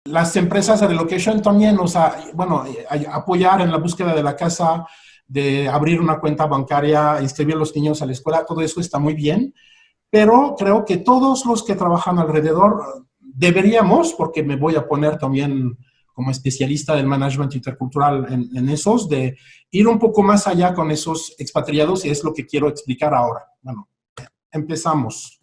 las empresas de relocation también, o sea, bueno, apoyar en la búsqueda de la casa, de abrir una cuenta bancaria, inscribir a los niños a la escuela, todo eso está muy bien, pero creo que todos los que trabajan alrededor deberíamos, porque me voy a poner también como especialista del management intercultural en esos, de ir un poco más allá con esos expatriados y es lo que quiero explicar ahora. Bueno, empezamos.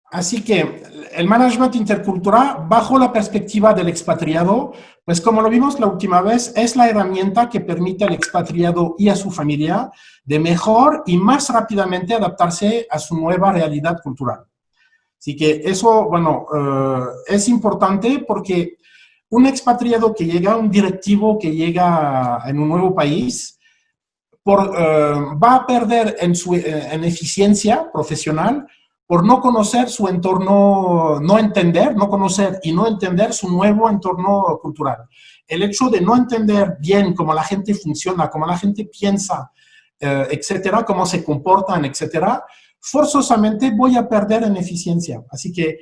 Así que el management intercultural, bajo la perspectiva del expatriado, pues como lo vimos la última vez, es la herramienta que permite al expatriado y a su familia de mejor y más rápidamente adaptarse a su nueva realidad cultural. Así que eso, bueno, es importante porque un expatriado que llega, un directivo que llega en un nuevo país, va a perder en eficiencia profesional por no conocer su entorno, no conocer y no entender su nuevo entorno cultural. El hecho de no entender bien cómo la gente funciona, cómo la gente piensa, etcétera, cómo se comportan, etcétera, forzosamente voy a perder en eficiencia. Así que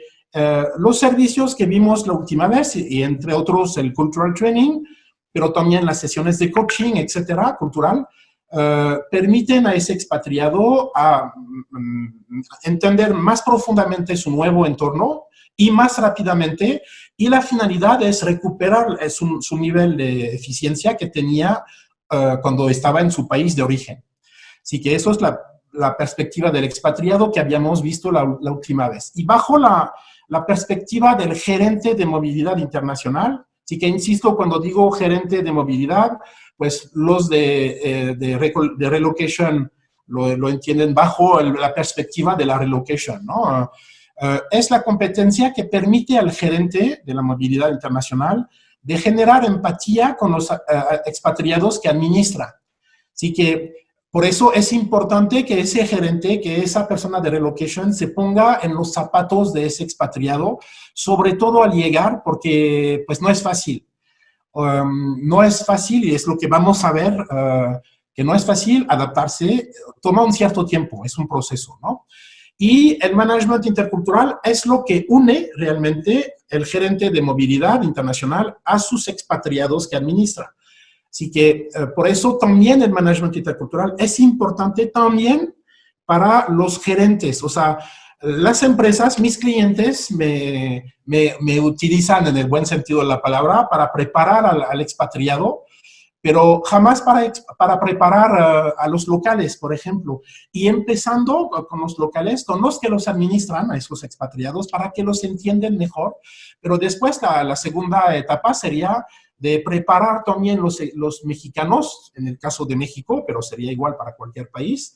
los servicios que vimos la última vez, y entre otros el Cultural Training, pero también las sesiones de coaching, etcétera, cultural, permiten a ese expatriado entender más profundamente su nuevo entorno y más rápidamente, y la finalidad es recuperar su nivel de eficiencia que tenía cuando estaba en su país de origen. Así que eso es la perspectiva del expatriado que habíamos visto la última vez. Y bajo la perspectiva del gerente de movilidad internacional, así que insisto, cuando digo gerente de movilidad, pues los de relocation lo entienden bajo la perspectiva de la relocation, ¿no? Es la competencia que permite al gerente de la movilidad internacional de generar empatía con los expatriados que administra. Así que por eso es importante que ese gerente, que esa persona de relocation se ponga en los zapatos de ese expatriado, sobre todo al llegar, porque pues no es fácil. No es fácil, y es lo que vamos a ver, que no es fácil adaptarse, toma un cierto tiempo, es un proceso, ¿no? Y el management intercultural es lo que une realmente el gerente de movilidad internacional a sus expatriados que administra. Así que por eso también el management intercultural es importante también para los gerentes. O sea, las empresas, mis clientes me utilizan en el buen sentido de la palabra para preparar al expatriado, pero jamás para preparar a los locales, por ejemplo. Y empezando con los locales, con los que los administran, a esos expatriados, para que los entiendan mejor. Pero después la segunda etapa sería de preparar también los mexicanos, en el caso de México, pero sería igual para cualquier país,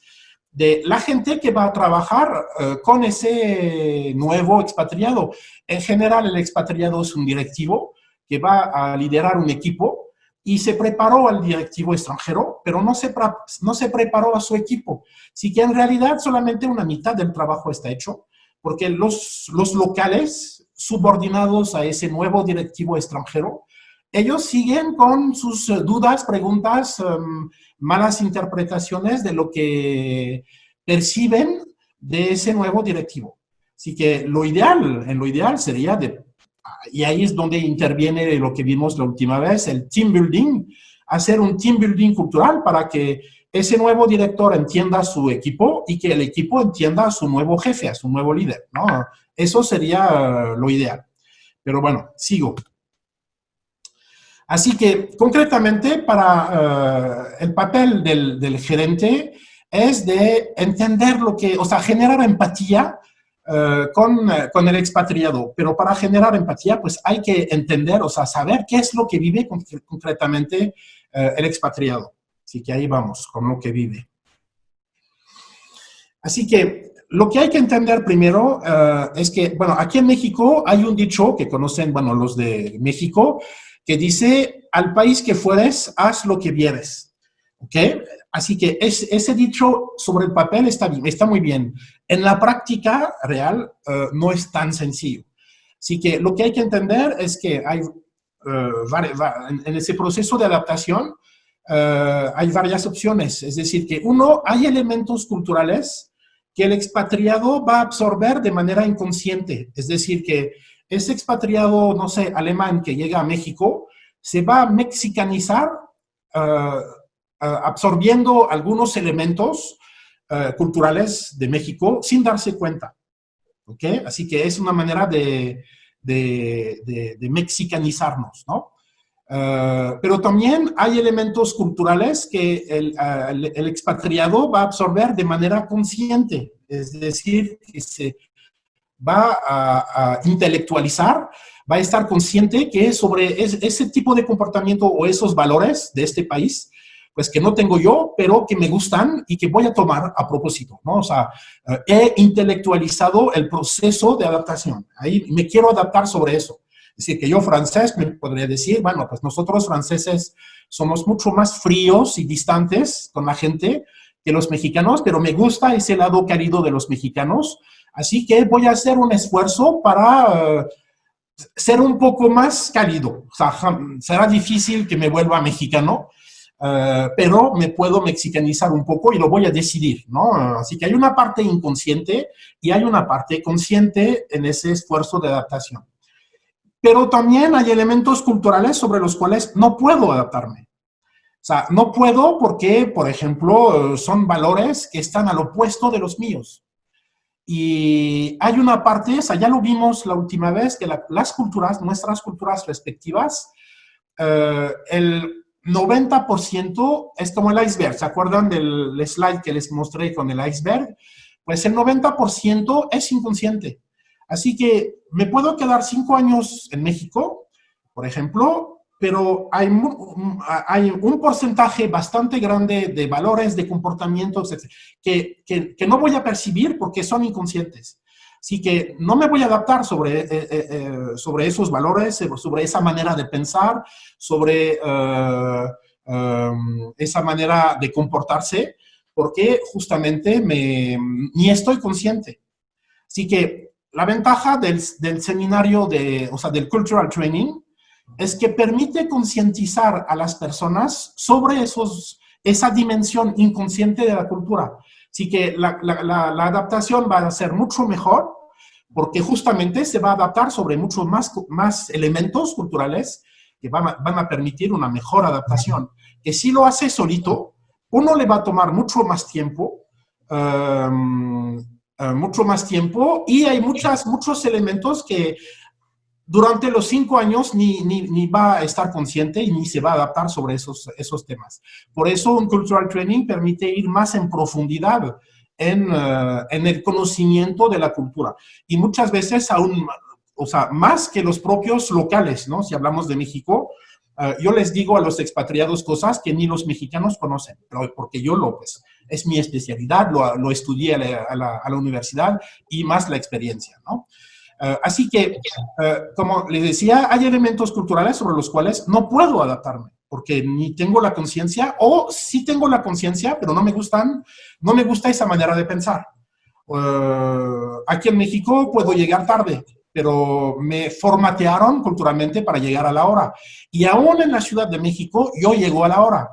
de la gente que va a trabajar con ese nuevo expatriado. En general, el expatriado es un directivo que va a liderar un equipo y se preparó al directivo extranjero, pero no se preparó a su equipo. Así que en realidad solamente una mitad del trabajo está hecho, porque los locales subordinados a ese nuevo directivo extranjero, ellos siguen con sus dudas, preguntas, malas interpretaciones de lo que perciben de ese nuevo directivo. Así que lo ideal sería y ahí es donde interviene lo que vimos la última vez, el team building, hacer un team building cultural para que ese nuevo director entienda a su equipo y que el equipo entienda a su nuevo jefe, a su nuevo líder, ¿no? Eso sería lo ideal. Pero bueno, sigo. Así que, concretamente, para el papel del gerente es de entender o sea, generar empatía con el expatriado. Pero para generar empatía, pues hay que entender, o sea, saber qué es lo que vive concretamente el expatriado. Así que ahí vamos, con lo que vive. Así que lo que hay que entender primero es que, bueno, aquí en México hay un dicho que conocen, bueno, los de México, que dice, al país que fueres, haz lo que vieres. ¿Ok? Así que ese dicho sobre el papel está muy bien. En la práctica real no es tan sencillo. Así que lo que hay que entender es que hay, en ese proceso de adaptación hay varias opciones. Es decir, que hay elementos culturales que el expatriado va a absorber de manera inconsciente. Es decir, que ese expatriado, no sé, alemán que llega a México, se va a mexicanizar absorbiendo algunos elementos culturales de México sin darse cuenta. ¿Ok? Así que es una manera de mexicanizarnos, ¿no? Pero también hay elementos culturales que el expatriado va a absorber de manera consciente, es decir, que se va a intelectualizar, va a estar consciente que sobre ese tipo de comportamiento o esos valores de este país, pues que no tengo yo, pero que me gustan y que voy a tomar a propósito, ¿no? O sea, he intelectualizado el proceso de adaptación. Ahí me quiero adaptar sobre eso. Es decir, que yo francés me podría decir, bueno, pues nosotros franceses somos mucho más fríos y distantes con la gente que los mexicanos, pero me gusta ese lado cálido de los mexicanos, así que voy a hacer un esfuerzo para ser un poco más cálido. O sea, será difícil que me vuelva mexicano, pero me puedo mexicanizar un poco y lo voy a decidir, ¿no? Así que hay una parte inconsciente y hay una parte consciente en ese esfuerzo de adaptación. Pero también hay elementos culturales sobre los cuales no puedo adaptarme. O sea, no puedo porque, por ejemplo, son valores que están al opuesto de los míos. Y hay una parte, o sea, ya lo vimos la última vez, que las culturas, nuestras culturas respectivas, el 90% es como el iceberg. ¿Se acuerdan del slide que les mostré con el iceberg? Pues el 90% es inconsciente. Así que me puedo quedar 5 años en México, por ejemplo, pero hay un porcentaje bastante grande de valores, de comportamientos que no voy a percibir porque son inconscientes. Así que no me voy a adaptar sobre esos valores, sobre esa manera de pensar, sobre esa manera de comportarse, porque justamente ni estoy consciente. Así que la ventaja del seminario, o sea, del Cultural Training, es que permite concientizar a las personas sobre esa dimensión inconsciente de la cultura. Así que la adaptación va a ser mucho mejor porque justamente se va a adaptar sobre muchos más elementos culturales que van a permitir una mejor adaptación. Que si lo hace solito, uno le va a tomar mucho más tiempo, y hay muchos elementos que durante los 5 años ni va a estar consciente y ni se va a adaptar sobre esos temas. Por eso un Cultural Training permite ir más en profundidad en el conocimiento de la cultura. Y muchas veces aún, o sea, más que los propios locales, ¿no? Si hablamos de México, yo les digo a los expatriados cosas que ni los mexicanos conocen, porque pues, es mi especialidad, lo estudié a la universidad y más la experiencia, ¿no? Así que, como les decía, hay elementos culturales sobre los cuales no puedo adaptarme, porque ni tengo la conciencia, o sí tengo la conciencia, pero no me gusta esa manera de pensar. Aquí en México puedo llegar tarde, pero me formatearon culturalmente para llegar a la hora. Y aún en la Ciudad de México, yo llego a la hora.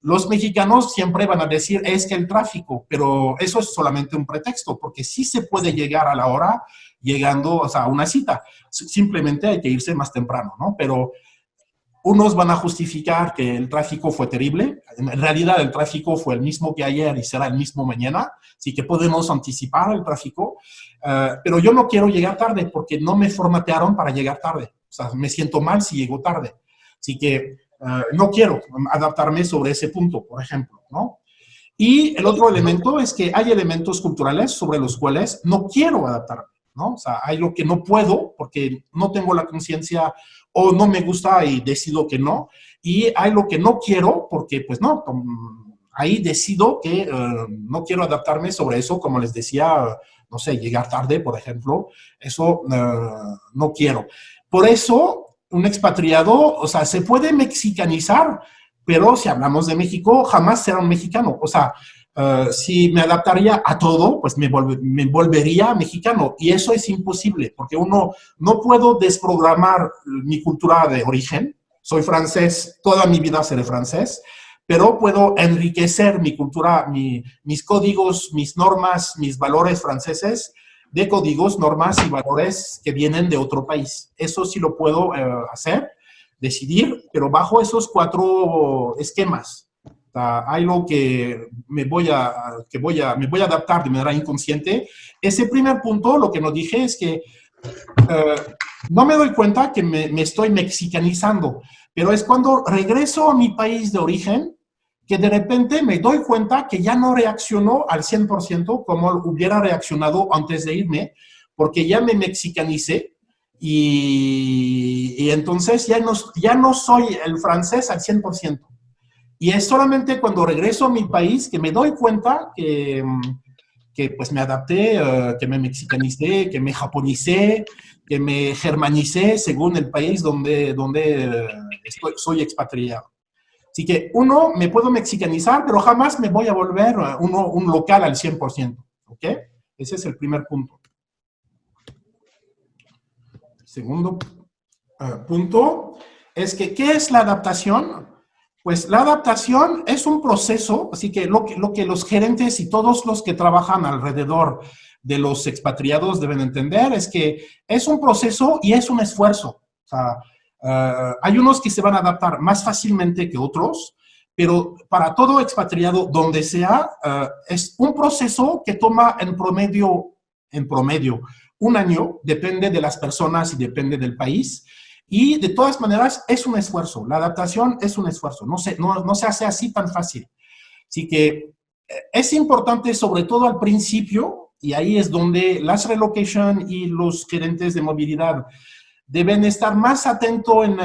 Los mexicanos siempre van a decir, es que el tráfico, pero eso es solamente un pretexto, porque sí se puede llegar a la hora llegando, o sea, a una cita. Simplemente hay que irse más temprano, ¿no? Pero unos van a justificar que el tráfico fue terrible. En realidad, el tráfico fue el mismo que ayer y será el mismo mañana, así que podemos anticipar el tráfico. Pero yo no quiero llegar tarde porque no me formatearon para llegar tarde. O sea, me siento mal si llego tarde. Así que no quiero adaptarme sobre ese punto, por ejemplo, ¿no? Y el otro elemento es que hay elementos culturales sobre los cuales no quiero adaptarme, ¿no? O sea, hay lo que no puedo porque no tengo la conciencia o no me gusta y decido que no. Y hay lo que no quiero porque, pues no, ahí decido que no quiero adaptarme sobre eso, como les decía, no sé, llegar tarde, por ejemplo, eso no quiero. Por eso, un expatriado, o sea, se puede mexicanizar, pero si hablamos de México, jamás será un mexicano. O sea, si me adaptaría a todo, pues me volvería mexicano. Y eso es imposible, porque no puedo desprogramar mi cultura de origen. Soy francés, toda mi vida seré francés, pero puedo enriquecer mi cultura, mis códigos, mis normas, mis valores franceses de códigos, normas y valores que vienen de otro país. Eso sí lo puedo hacer, decidir, pero bajo esos 4 esquemas. Hay lo que me voy a adaptar de manera inconsciente. Ese primer punto, lo que nos dije es que no me doy cuenta que me estoy mexicanizando, pero es cuando regreso a mi país de origen que de repente me doy cuenta que ya no reaccionó al 100% como hubiera reaccionado antes de irme, porque ya me mexicanicé y entonces ya no soy el francés al 100%. Y es solamente cuando regreso a mi país que me doy cuenta que pues me adapté, que me mexicanicé, que me japonicé, que me germanicé según el país donde soy expatriado. Así que uno, me puedo mexicanizar, pero jamás me voy a volver un local al 100%. ¿Ok? Ese es el primer punto. Segundo punto es que, ¿qué es la adaptación? Pues la adaptación es un proceso, así que lo que los gerentes y todos los que trabajan alrededor de los expatriados deben entender es que es un proceso y es un esfuerzo. O sea, hay unos que se van a adaptar más fácilmente que otros, pero para todo expatriado, donde sea, es un proceso que toma en promedio, un año, depende de las personas y depende del país. Y de todas maneras es un esfuerzo, la adaptación es un esfuerzo, no se hace así tan fácil. Así que es importante, sobre todo al principio, y ahí es donde las relocation y los gerentes de movilidad deben estar más atentos en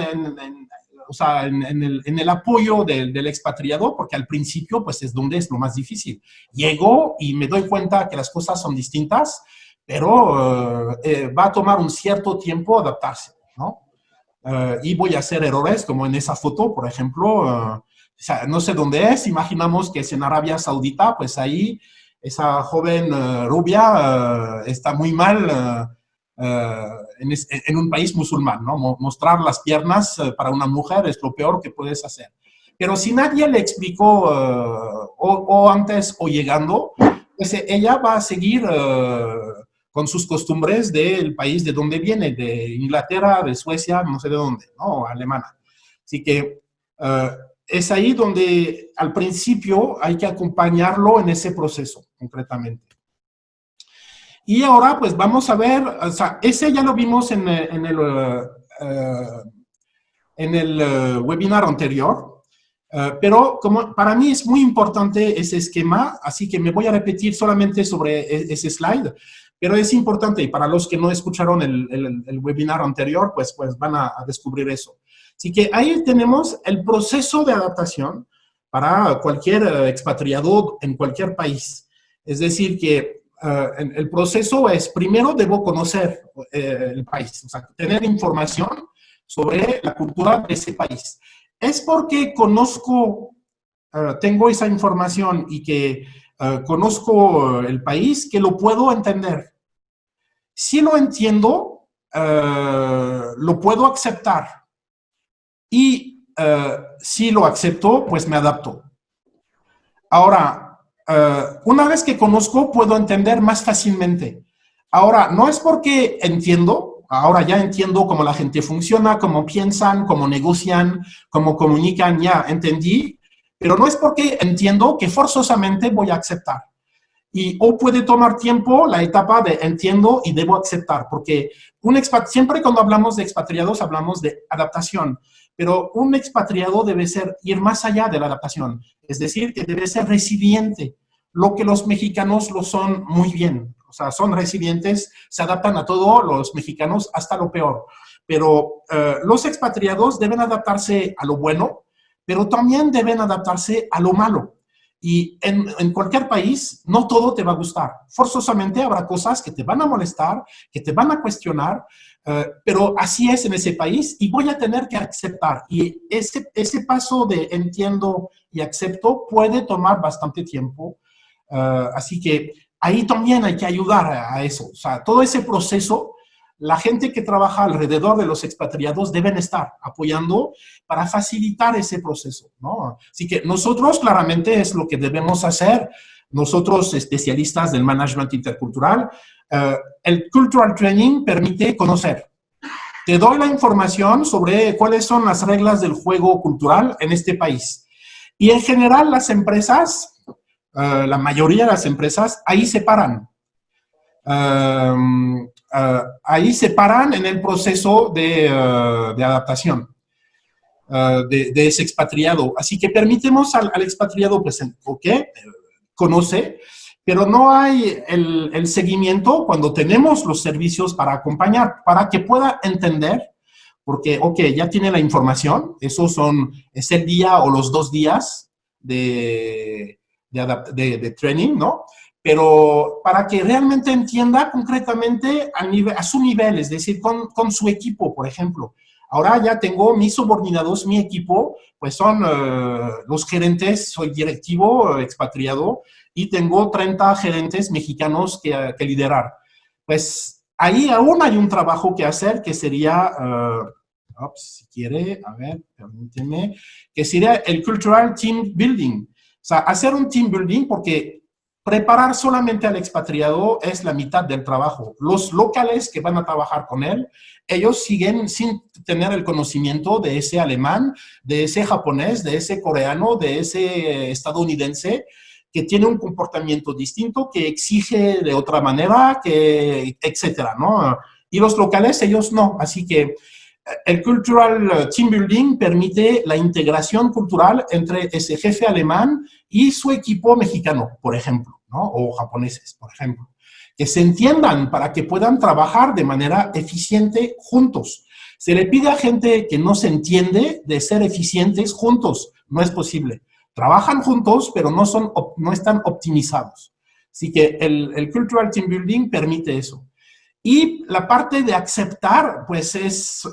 el apoyo del expatriado, porque al principio pues es donde es lo más difícil. Llego y me doy cuenta que las cosas son distintas, pero va a tomar un cierto tiempo adaptarse, ¿no? Y voy a hacer errores, como en esa foto, por ejemplo, o sea, no sé dónde es, imaginamos que es en Arabia Saudita, pues ahí esa joven rubia está muy mal en un país musulmán, ¿no? Mostrar las piernas para una mujer es lo peor que puedes hacer. Pero si nadie le explicó o antes o llegando, pues ella va a seguir con sus costumbres del país de donde viene, de Inglaterra, de Suecia, no sé de dónde, ¿no? Alemana. Así que es ahí donde al principio hay que acompañarlo en ese proceso, concretamente. Y ahora, pues vamos a ver, o sea, ese ya lo vimos en el webinar anterior, pero como para mí es muy importante ese esquema, así que me voy a repetir solamente sobre ese slide, pero es importante y para los que no escucharon el webinar anterior, pues van a descubrir eso. Así que ahí tenemos el proceso de adaptación para cualquier expatriado en cualquier país. Es decir, que el proceso es, primero debo conocer el país, o sea, tener información sobre la cultura de ese país. Es porque conozco, tengo esa información y que conozco el país que lo puedo entender. Si lo entiendo, lo puedo aceptar. Y si lo acepto, pues me adapto. Ahora, una vez que conozco, puedo entender más fácilmente. Ahora, no es porque entiendo, ahora ya entiendo cómo la gente funciona, cómo piensan, cómo negocian, cómo comunican, ya entendí, pero no es porque entiendo que forzosamente voy a aceptar. O puede tomar tiempo la etapa de entiendo y debo aceptar, porque siempre cuando hablamos de expatriados hablamos de adaptación, pero un expatriado debe ir más allá de la adaptación, es decir, que debe ser resiliente, lo que los mexicanos lo son muy bien, o sea, son resilientes, se adaptan a todo, los mexicanos hasta lo peor, pero los expatriados deben adaptarse a lo bueno, pero también deben adaptarse a lo malo. Y en cualquier país, no todo te va a gustar. Forzosamente habrá cosas que te van a molestar, que te van a cuestionar, pero así es en ese país y voy a tener que aceptar. Y ese paso de entiendo y acepto puede tomar bastante tiempo. Así que ahí también hay que ayudar a eso. O sea, todo ese proceso, la gente que trabaja alrededor de los expatriados deben estar apoyando para facilitar ese proceso, ¿no? Así que nosotros claramente es lo que debemos hacer, nosotros especialistas del management intercultural. El Cultural Training permite conocer. Te doy la información sobre cuáles son las reglas del juego cultural en este país. Y en general las empresas, la mayoría de las empresas, ahí se paran. Ahí se paran en el proceso de adaptación de ese expatriado. Así que permitimos al expatriado, pues, conoce, pero no hay el seguimiento cuando tenemos los servicios para acompañar, para que pueda entender, porque, ya tiene la información, es el día o los 2 días de training, ¿no? Pero para que realmente entienda concretamente a su nivel, es decir, con su equipo, por ejemplo. Ahora ya tengo mis subordinados, mi equipo, pues son los gerentes, soy directivo expatriado y tengo 30 gerentes mexicanos que liderar. Pues ahí aún hay un trabajo que hacer que sería, si quiere, a ver, permíteme, que sería el Cultural Team Building. O sea, hacer un team building porque preparar solamente al expatriado es la mitad del trabajo. Los locales que van a trabajar con él, ellos siguen sin tener el conocimiento de ese alemán, de ese japonés, de ese coreano, de ese estadounidense, que tiene un comportamiento distinto, que exige de otra manera, etcétera, ¿no? Y los locales, ellos no. Así que el Cultural Team Building permite la integración cultural entre ese jefe alemán y su equipo mexicano, por ejemplo, ¿no? O japoneses, por ejemplo. Que se entiendan para que puedan trabajar de manera eficiente juntos. Se le pide a gente que no se entiende de ser eficientes juntos. No es posible. Trabajan juntos, pero no están optimizados. Así que el Cultural Team Building permite eso. Y la parte de aceptar, pues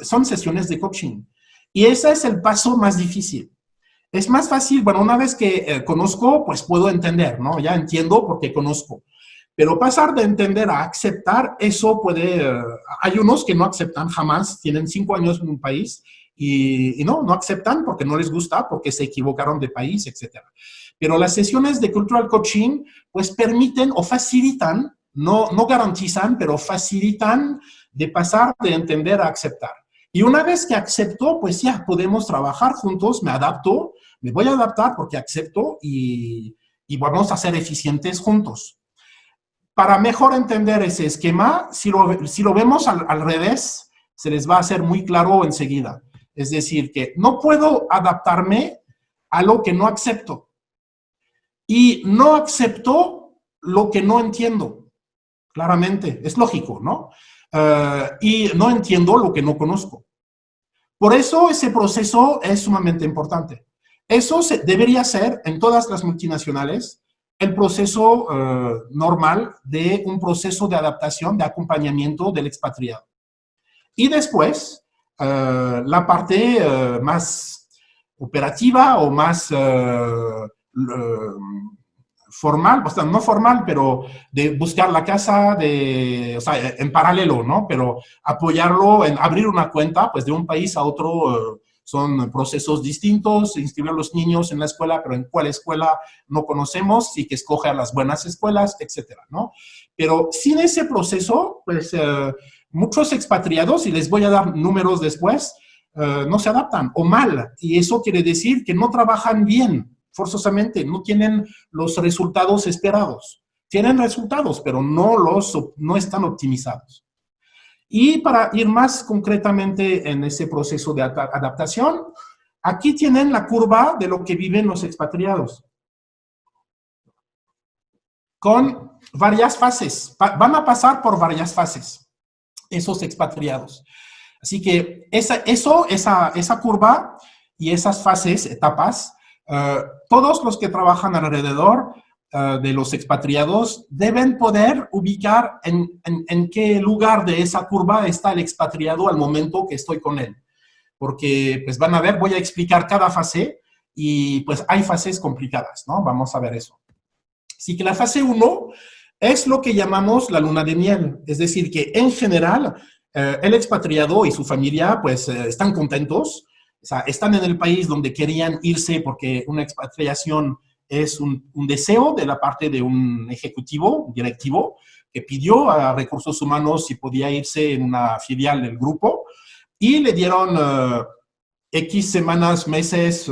son sesiones de coaching. Y ese es el paso más difícil. Es más fácil, bueno, una vez que conozco, pues puedo entender, ¿no? Ya entiendo porque conozco. Pero pasar de entender a aceptar, eso puede... hay unos que no aceptan jamás, tienen 5 años en un país y no aceptan porque no les gusta, porque se equivocaron de país, etc. Pero las sesiones de Cultural Coaching, pues permiten o facilitan, no garantizan, pero facilitan de pasar de entender a aceptar. Y una vez que acepto, pues ya podemos trabajar juntos, me adapto, me voy a adaptar porque acepto y vamos a ser eficientes juntos. Para mejor entender ese esquema, si lo vemos al revés, se les va a hacer muy claro enseguida. Es decir, que no puedo adaptarme a lo que no acepto. Y no acepto lo que no entiendo. Claramente, es lógico, ¿no? Y no entiendo lo que no conozco. Por eso ese proceso es sumamente importante. Eso debería ser en todas las multinacionales el proceso normal de un proceso de adaptación, de acompañamiento del expatriado. Y después, la parte más operativa o más formal, o sea, no formal, pero de buscar la casa, o sea, en paralelo, ¿no? Pero apoyarlo en abrir una cuenta, pues de un país a otro son procesos distintos, inscribir a los niños en la escuela, pero en cuál escuela no conocemos, y que escoge a las buenas escuelas, etcétera, ¿no? Pero sin ese proceso, pues muchos expatriados, y les voy a dar números después, no se adaptan o mal, y eso quiere decir que no trabajan bien, forzosamente, no tienen los resultados esperados. Tienen resultados, pero no están optimizados. Y para ir más concretamente en ese proceso de adaptación, aquí tienen la curva de lo que viven los expatriados. Con varias fases. Van a pasar por varias fases, esos expatriados. Así que esa curva y esas fases, etapas, todos los que trabajan alrededor de los expatriados deben poder ubicar en qué lugar de esa curva está el expatriado al momento que estoy con él. Porque, pues van a ver, voy a explicar cada fase y pues hay fases complicadas, ¿no? Vamos a ver eso. Así que la fase 1 es lo que llamamos la luna de miel. Es decir, que en general El expatriado y su familia pues están contentos, o sea, están en el país donde querían irse porque una expatriación es un deseo de la parte de un ejecutivo, un directivo, que pidió a Recursos Humanos si podía irse en una filial del grupo y le dieron X semanas, meses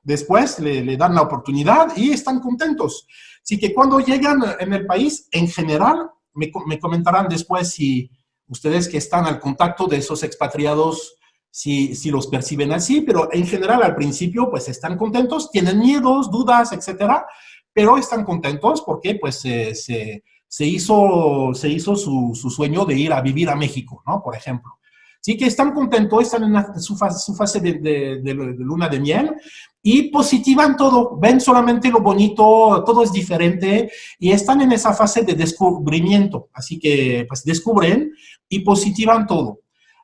después, le dan la oportunidad y están contentos. Así que cuando llegan en el país, en general, me comentarán después si ustedes que están al contacto de esos expatriados, si los perciben así, pero en general al principio pues están contentos, tienen miedos, dudas, etcétera, pero están contentos porque pues se hizo su sueño de ir a vivir a México, ¿no? Por ejemplo. Sí que están contentos, están en su fase de luna de miel y positivan todo, ven solamente lo bonito, todo es diferente y están en esa fase de descubrimiento. Así que pues descubren y positivan todo.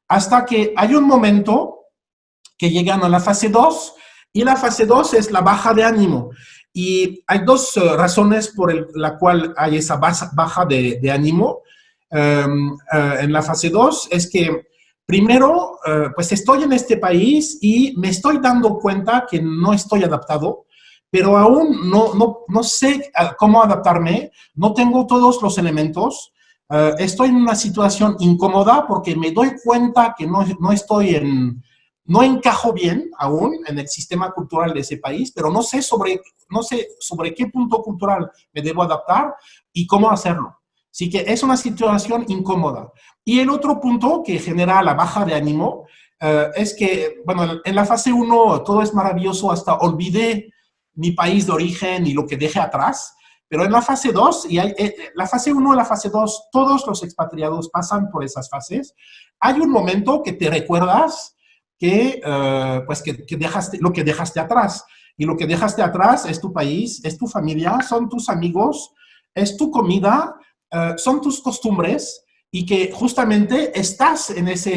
Hasta que hay un momento que llegan a la fase 2 y la fase 2 es la baja de ánimo. Y hay dos razones por la cual hay esa baja de ánimo en la fase 2. Es que primero, pues estoy en este país y me estoy dando cuenta que no estoy adaptado, pero aún no sé cómo adaptarme, no tengo todos los elementos, estoy en una situación incómoda porque me doy cuenta que no encajo bien aún en el sistema cultural de ese país, pero no sé sobre qué punto cultural me debo adaptar y cómo hacerlo. Así que es una situación incómoda. Y el otro punto que genera la baja de ánimo es que, bueno, en la fase 1 todo es maravilloso, hasta olvidé mi país de origen y lo que dejé atrás, pero en la fase 2, la fase 1 y la fase 2, todos los expatriados pasan por esas fases. Hay un momento que te recuerdas pues que dejaste, lo que dejaste atrás. Y lo que dejaste atrás es tu país, es tu familia, son tus amigos, es tu comida, son tus costumbres y que justamente estás en ese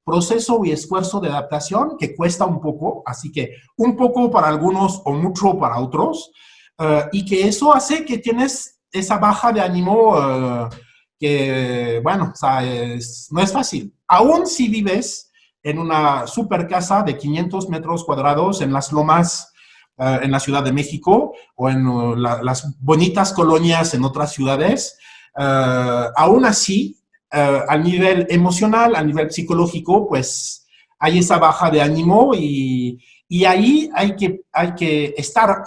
proceso y esfuerzo de adaptación que cuesta un poco, así que un poco para algunos o mucho para otros, y que eso hace que tienes esa baja de ánimo que, bueno, o sea, no es fácil. Aún si vives en una super casa de 500 metros cuadrados en las lomas en la Ciudad de México o en las bonitas colonias en otras ciudades, aún así, a nivel emocional, a nivel psicológico, pues hay esa baja de ánimo y ahí hay que estar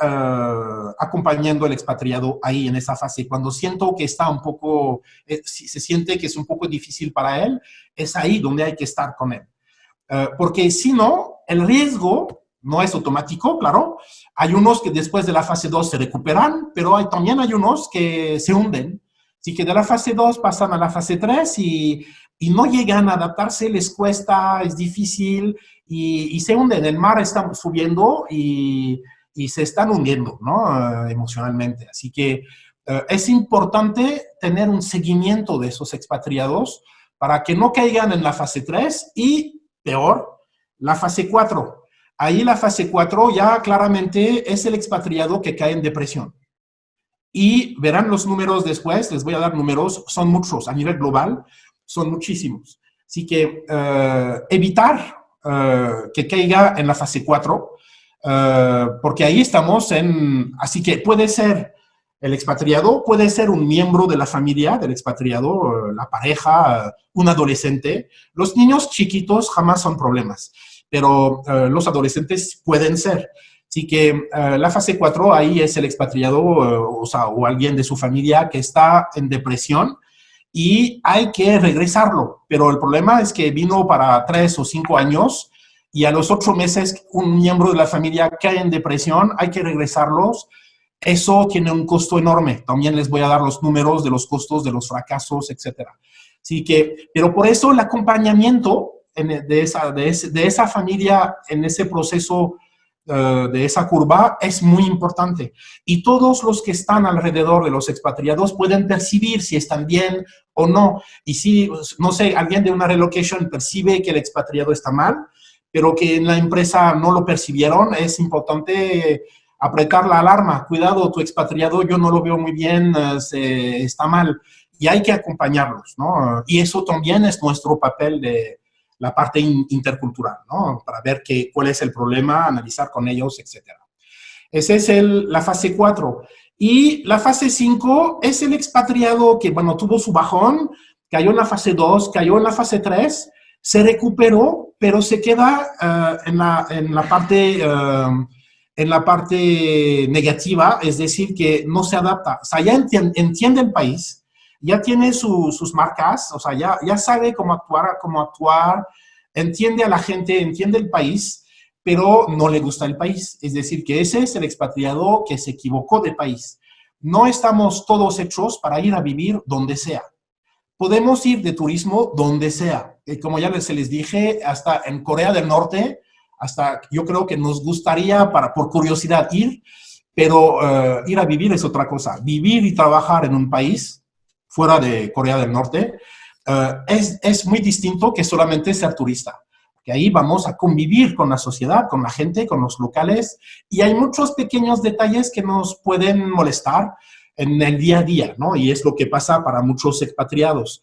acompañando al expatriado ahí en esa fase. Cuando siento que está un poco, si se siente que es un poco difícil para él, es ahí donde hay que estar con él. Porque si no, el riesgo no es automático, claro. Hay unos que después de la fase 2 se recuperan, pero también hay unos que se hunden. Así que de la fase 2 pasan a la fase 3 y no llegan a adaptarse, les cuesta, es difícil y se hunden. El mar está subiendo y se están hundiendo, ¿no? Emocionalmente. Así que es importante tener un seguimiento de esos expatriados para que no caigan en la fase 3 y peor, la fase 4. Ahí la fase 4 ya claramente es el expatriado que cae en depresión. Y verán los números después, les voy a dar números, son muchos, a nivel global, son muchísimos. Así que evitar que caiga en la fase 4, porque ahí estamos así que puede ser el expatriado, puede ser un miembro de la familia del expatriado, la pareja, un adolescente. Los niños chiquitos jamás son problemas, pero los adolescentes pueden ser. Así que la fase 4 ahí es el expatriado, o alguien de su familia que está en depresión y hay que regresarlo. Pero el problema es que vino para 3 o 5 años y a los 8 meses un miembro de la familia cae en depresión, hay que regresarlos. Eso tiene un costo enorme. También les voy a dar los números de los costos, de los fracasos, etcétera. Así que, pero por eso el acompañamiento de esa familia en ese proceso de esa curva es muy importante. Y todos los que están alrededor de los expatriados pueden percibir si están bien o no. Y si, no sé, alguien de una relocation percibe que el expatriado está mal, pero que en la empresa no lo percibieron, es importante apretar la alarma. Cuidado, tu expatriado, yo no lo veo muy bien, está mal. y hay que acompañarlos, ¿no? Y eso también es nuestro papel de la parte intercultural, ¿no? Para ver cuál es el problema, analizar con ellos, etcétera. Esa es la fase 4. Y la fase 5 es el expatriado que, bueno, tuvo su bajón, cayó en la fase 2, cayó en la fase 3, se recuperó, pero se queda en la parte negativa, es decir, que no se adapta. O sea, ya entiende el país, ya tiene sus marcas, o sea, ya sabe cómo actuar, entiende a la gente, entiende el país, pero no le gusta el país. Es decir, que ese es el expatriado que se equivocó de país. No estamos todos hechos para ir a vivir donde sea. Podemos ir de turismo donde sea. Como ya se les dije, hasta en Corea del Norte, hasta yo creo que nos gustaría, por curiosidad, ir, pero ir a vivir es otra cosa. Vivir y trabajar en un país fuera de Corea del Norte es muy distinto que solamente ser turista. Que ahí vamos a convivir con la sociedad, con la gente, con los locales, y hay muchos pequeños detalles que nos pueden molestar en el día a día, ¿no? Y es lo que pasa para muchos expatriados.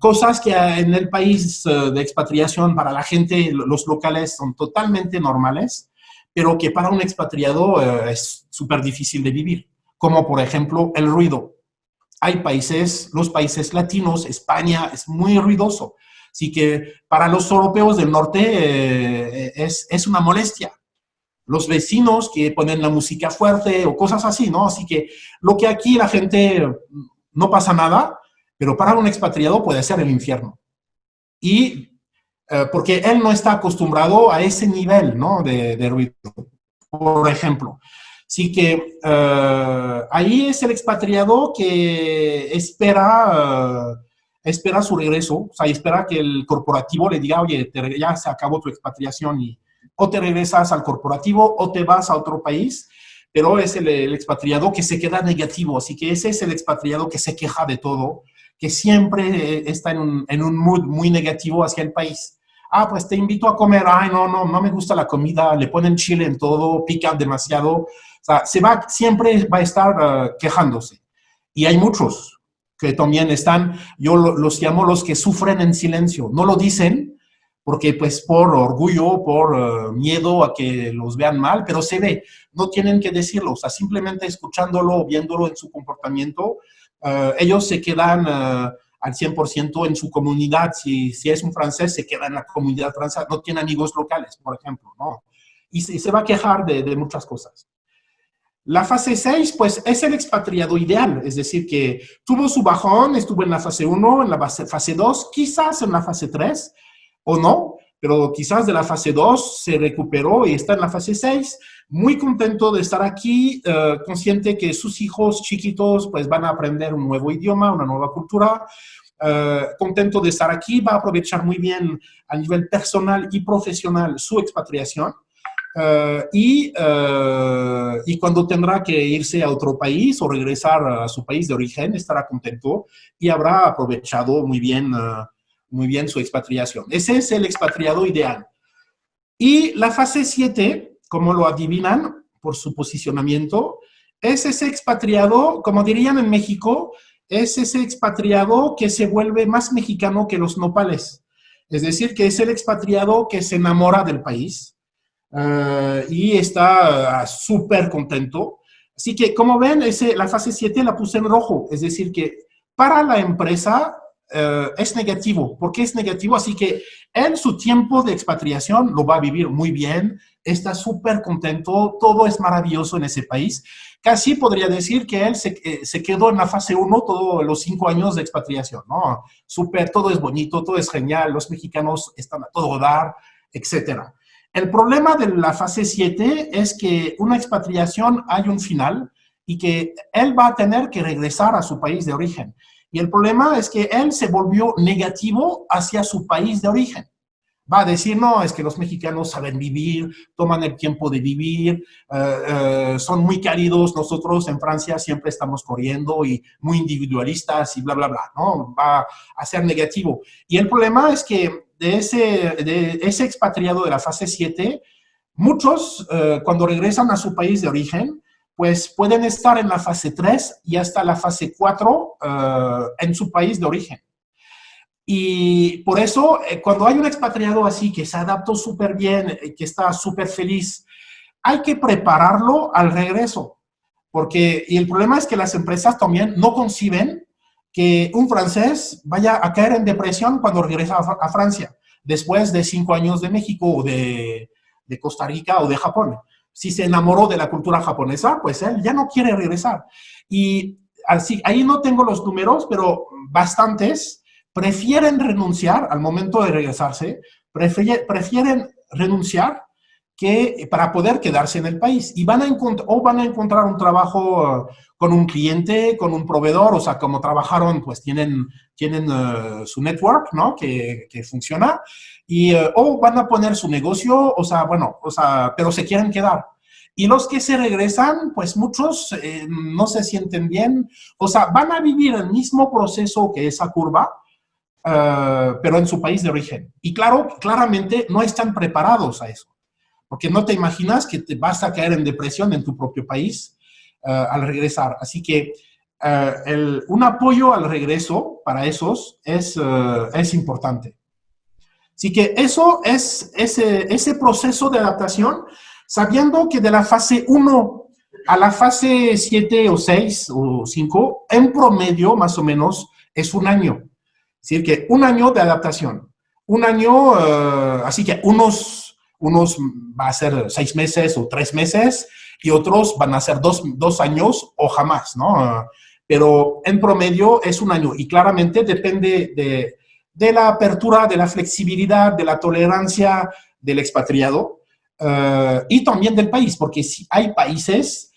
Cosas que en el país de expatriación para la gente, los locales, son totalmente normales, pero que para un expatriado es súper difícil de vivir, como por ejemplo el ruido. Hay países, los países latinos, España es muy ruidoso. Así que para los europeos del norte es una molestia. Los vecinos que ponen la música fuerte o cosas así, ¿no? Así que lo que aquí la gente no pasa nada, pero para un expatriado puede ser el infierno. Y porque él no está acostumbrado a ese nivel, ¿no? de ruido, por ejemplo. Así que ahí es el expatriado que espera su regreso, o sea, espera que el corporativo le diga, oye, ya se acabó tu expatriación y o te regresas al corporativo o te vas a otro país, pero es el expatriado que se queda negativo, así que ese es el expatriado que se queja de todo, que siempre está en un mood muy negativo hacia el país. Ah, pues te invito a comer, ay, no me gusta la comida, le ponen chile en todo, pican demasiado, o sea, siempre va a estar quejándose. Y hay muchos que también están, yo los llamo los que sufren en silencio, no lo dicen, porque pues por orgullo, por miedo a que los vean mal, pero se ve, no tienen que decirlo, o sea, simplemente escuchándolo, viéndolo en su comportamiento, ellos se quedan al 100% en su comunidad. Si es un francés, se queda en la comunidad francesa, no tiene amigos locales, por ejemplo, ¿no? Y se va a quejar de muchas cosas. La fase 6, pues, es el expatriado ideal, es decir, que tuvo su bajón, estuvo en la fase 1, en la fase 2, quizás en la fase 3, o no, pero quizás de la fase 2 se recuperó y está en la fase 6, muy contento de estar aquí, consciente que sus hijos chiquitos pues van a aprender un nuevo idioma, una nueva cultura, contento de estar aquí, va a aprovechar muy bien a nivel personal y profesional su expatriación. Y cuando tendrá que irse a otro país o regresar a su país de origen, estará contento y habrá aprovechado muy bien su expatriación. Ese es el expatriado ideal. Y la fase 7, como lo adivinan por su posicionamiento, es ese expatriado, como dirían en México, es ese expatriado que se vuelve más mexicano que los nopales. Es decir, que es el expatriado que se enamora del país, y está súper contento. Así que, como ven, la fase 7 la puse en rojo, es decir, que para la empresa es negativo. ¿Por qué es negativo? Así que en su tiempo de expatriación lo va a vivir muy bien, está súper contento, todo es maravilloso en ese país. Casi podría decir que él se quedó en la fase 1 todos los 5 años de expatriación, ¿no? Súper, todo es bonito, todo es genial, los mexicanos están a todo dar, etcétera. El problema de la fase 7 es que una expatriación hay un final y que él va a tener que regresar a su país de origen. Y el problema es que él se volvió negativo hacia su país de origen. Va a decir, no, es que los mexicanos saben vivir, toman el tiempo de vivir, son muy cálidos, nosotros en Francia siempre estamos corriendo y muy individualistas y bla, bla, bla, ¿no? Va a ser negativo. Y el problema es que de ese expatriado de la fase 7, muchos cuando regresan a su país de origen, pues pueden estar en la fase 3 y hasta la fase 4 en su país de origen. Y por eso, cuando hay un expatriado así que se adaptó súper bien, que está súper feliz, hay que prepararlo al regreso. Porque, y el problema es que las empresas también no conciben que un francés vaya a caer en depresión cuando regresa a Francia, después de 5 años de México o de Costa Rica o de Japón. Si se enamoró de la cultura japonesa, pues él ya no quiere regresar. Y así, ahí no tengo los números, pero bastantes prefieren renunciar al momento de regresarse, prefieren renunciar que para poder quedarse en el país y van a encontrar un trabajo con un cliente, con un proveedor, o sea, como trabajaron, pues tienen su network, ¿no? Que funciona y o van a poner su negocio, o sea, bueno, o sea, pero se quieren quedar. Y los que se regresan, pues muchos no se sienten bien, o sea, van a vivir el mismo proceso que esa curva, pero en su país de origen. Y claro, claramente no están preparados a eso. Porque no te imaginas que te vas a caer en depresión en tu propio país al regresar. Así que un apoyo al regreso para esos es importante. Así que eso es ese proceso de adaptación, sabiendo que de la fase 1 a la fase 7 o 6 o 5, en promedio, más o menos, es un año. Es decir, que un año de adaptación. Un año, así que unos va a ser 6 meses o 3 meses y otros van a ser 2 años o jamás, ¿no? Pero en promedio es un año y claramente depende de la apertura, de la flexibilidad, de la tolerancia del expatriado y también del país, porque sí hay países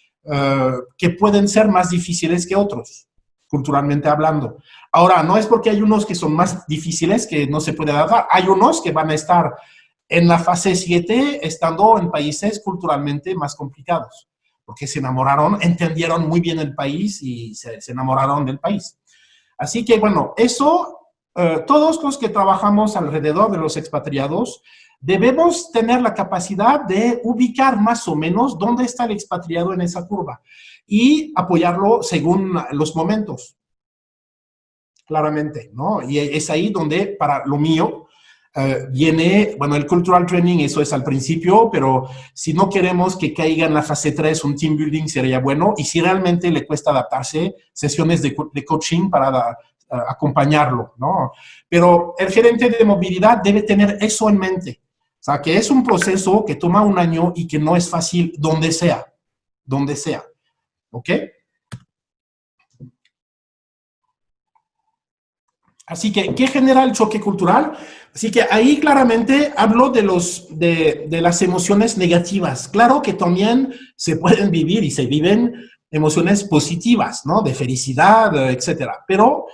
que pueden ser más difíciles que otros, culturalmente hablando. Ahora, no es porque hay unos que son más difíciles que no se puede adaptar, hay unos que van a estar en la fase 7 estando en países culturalmente más complicados, porque se enamoraron, entendieron muy bien el país y se enamoraron del país. Así que, bueno, eso, todos los que trabajamos alrededor de los expatriados, debemos tener la capacidad de ubicar más o menos dónde está el expatriado en esa curva y apoyarlo según los momentos, claramente, ¿no? Y es ahí donde, para lo mío, viene, bueno, el cultural training, eso es al principio, pero si no queremos que caiga en la fase 3, un team building sería bueno, y si realmente le cuesta adaptarse, sesiones de coaching para acompañarlo, ¿no? Pero el gerente de movilidad debe tener eso en mente, o sea, que es un proceso que toma un año y que no es fácil donde sea, ¿ok? Así que, ¿qué genera el choque cultural? Así que ahí claramente hablo de las emociones negativas. Claro que también se pueden vivir y se viven emociones positivas, ¿no? De felicidad, etcétera. Pero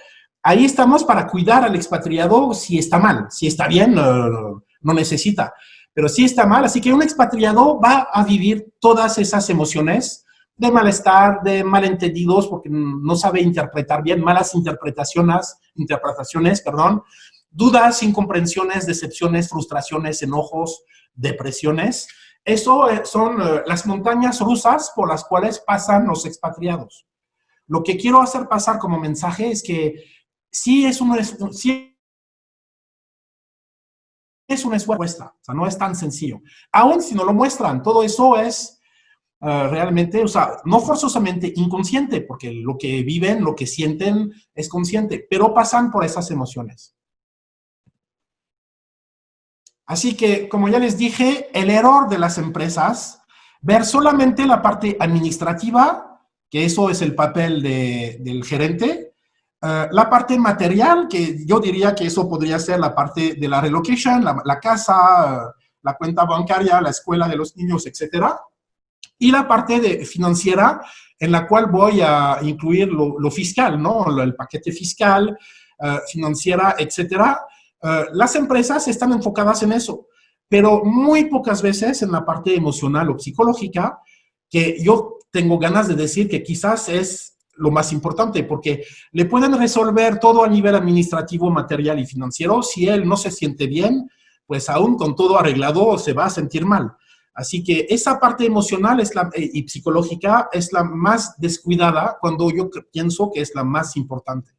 ahí estamos para cuidar al expatriado si está mal. Si está bien, no necesita. Pero si está mal, así que un expatriado va a vivir todas esas emociones de malestar, de malentendidos, porque no sabe interpretar bien, malas interpretaciones, perdón, dudas, incomprensiones, decepciones, frustraciones, enojos, depresiones. Eso son las montañas rusas por las cuales pasan los expatriados. Lo que quiero hacer pasar como mensaje es que sí es una esfuerzo, o sea, no es tan sencillo. Aún si no lo muestran, todo eso es realmente, o sea, no forzosamente inconsciente, porque lo que viven, lo que sienten es consciente, pero pasan por esas emociones. Así que, como ya les dije, el error de las empresas, ver solamente la parte administrativa, que eso es el papel del gerente, la parte material, que yo diría que eso podría ser la parte de la relocation, la casa, la cuenta bancaria, la escuela de los niños, etcétera. Y la parte financiera, en la cual voy a incluir lo fiscal, ¿no? El paquete fiscal, financiera, etcétera. Las empresas están enfocadas en eso, pero muy pocas veces en la parte emocional o psicológica, que yo tengo ganas de decir que quizás es lo más importante, porque le pueden resolver todo a nivel administrativo, material y financiero. Si él no se siente bien, pues aún con todo arreglado se va a sentir mal. Así que esa parte emocional y psicológica es la más descuidada cuando yo pienso que es la más importante.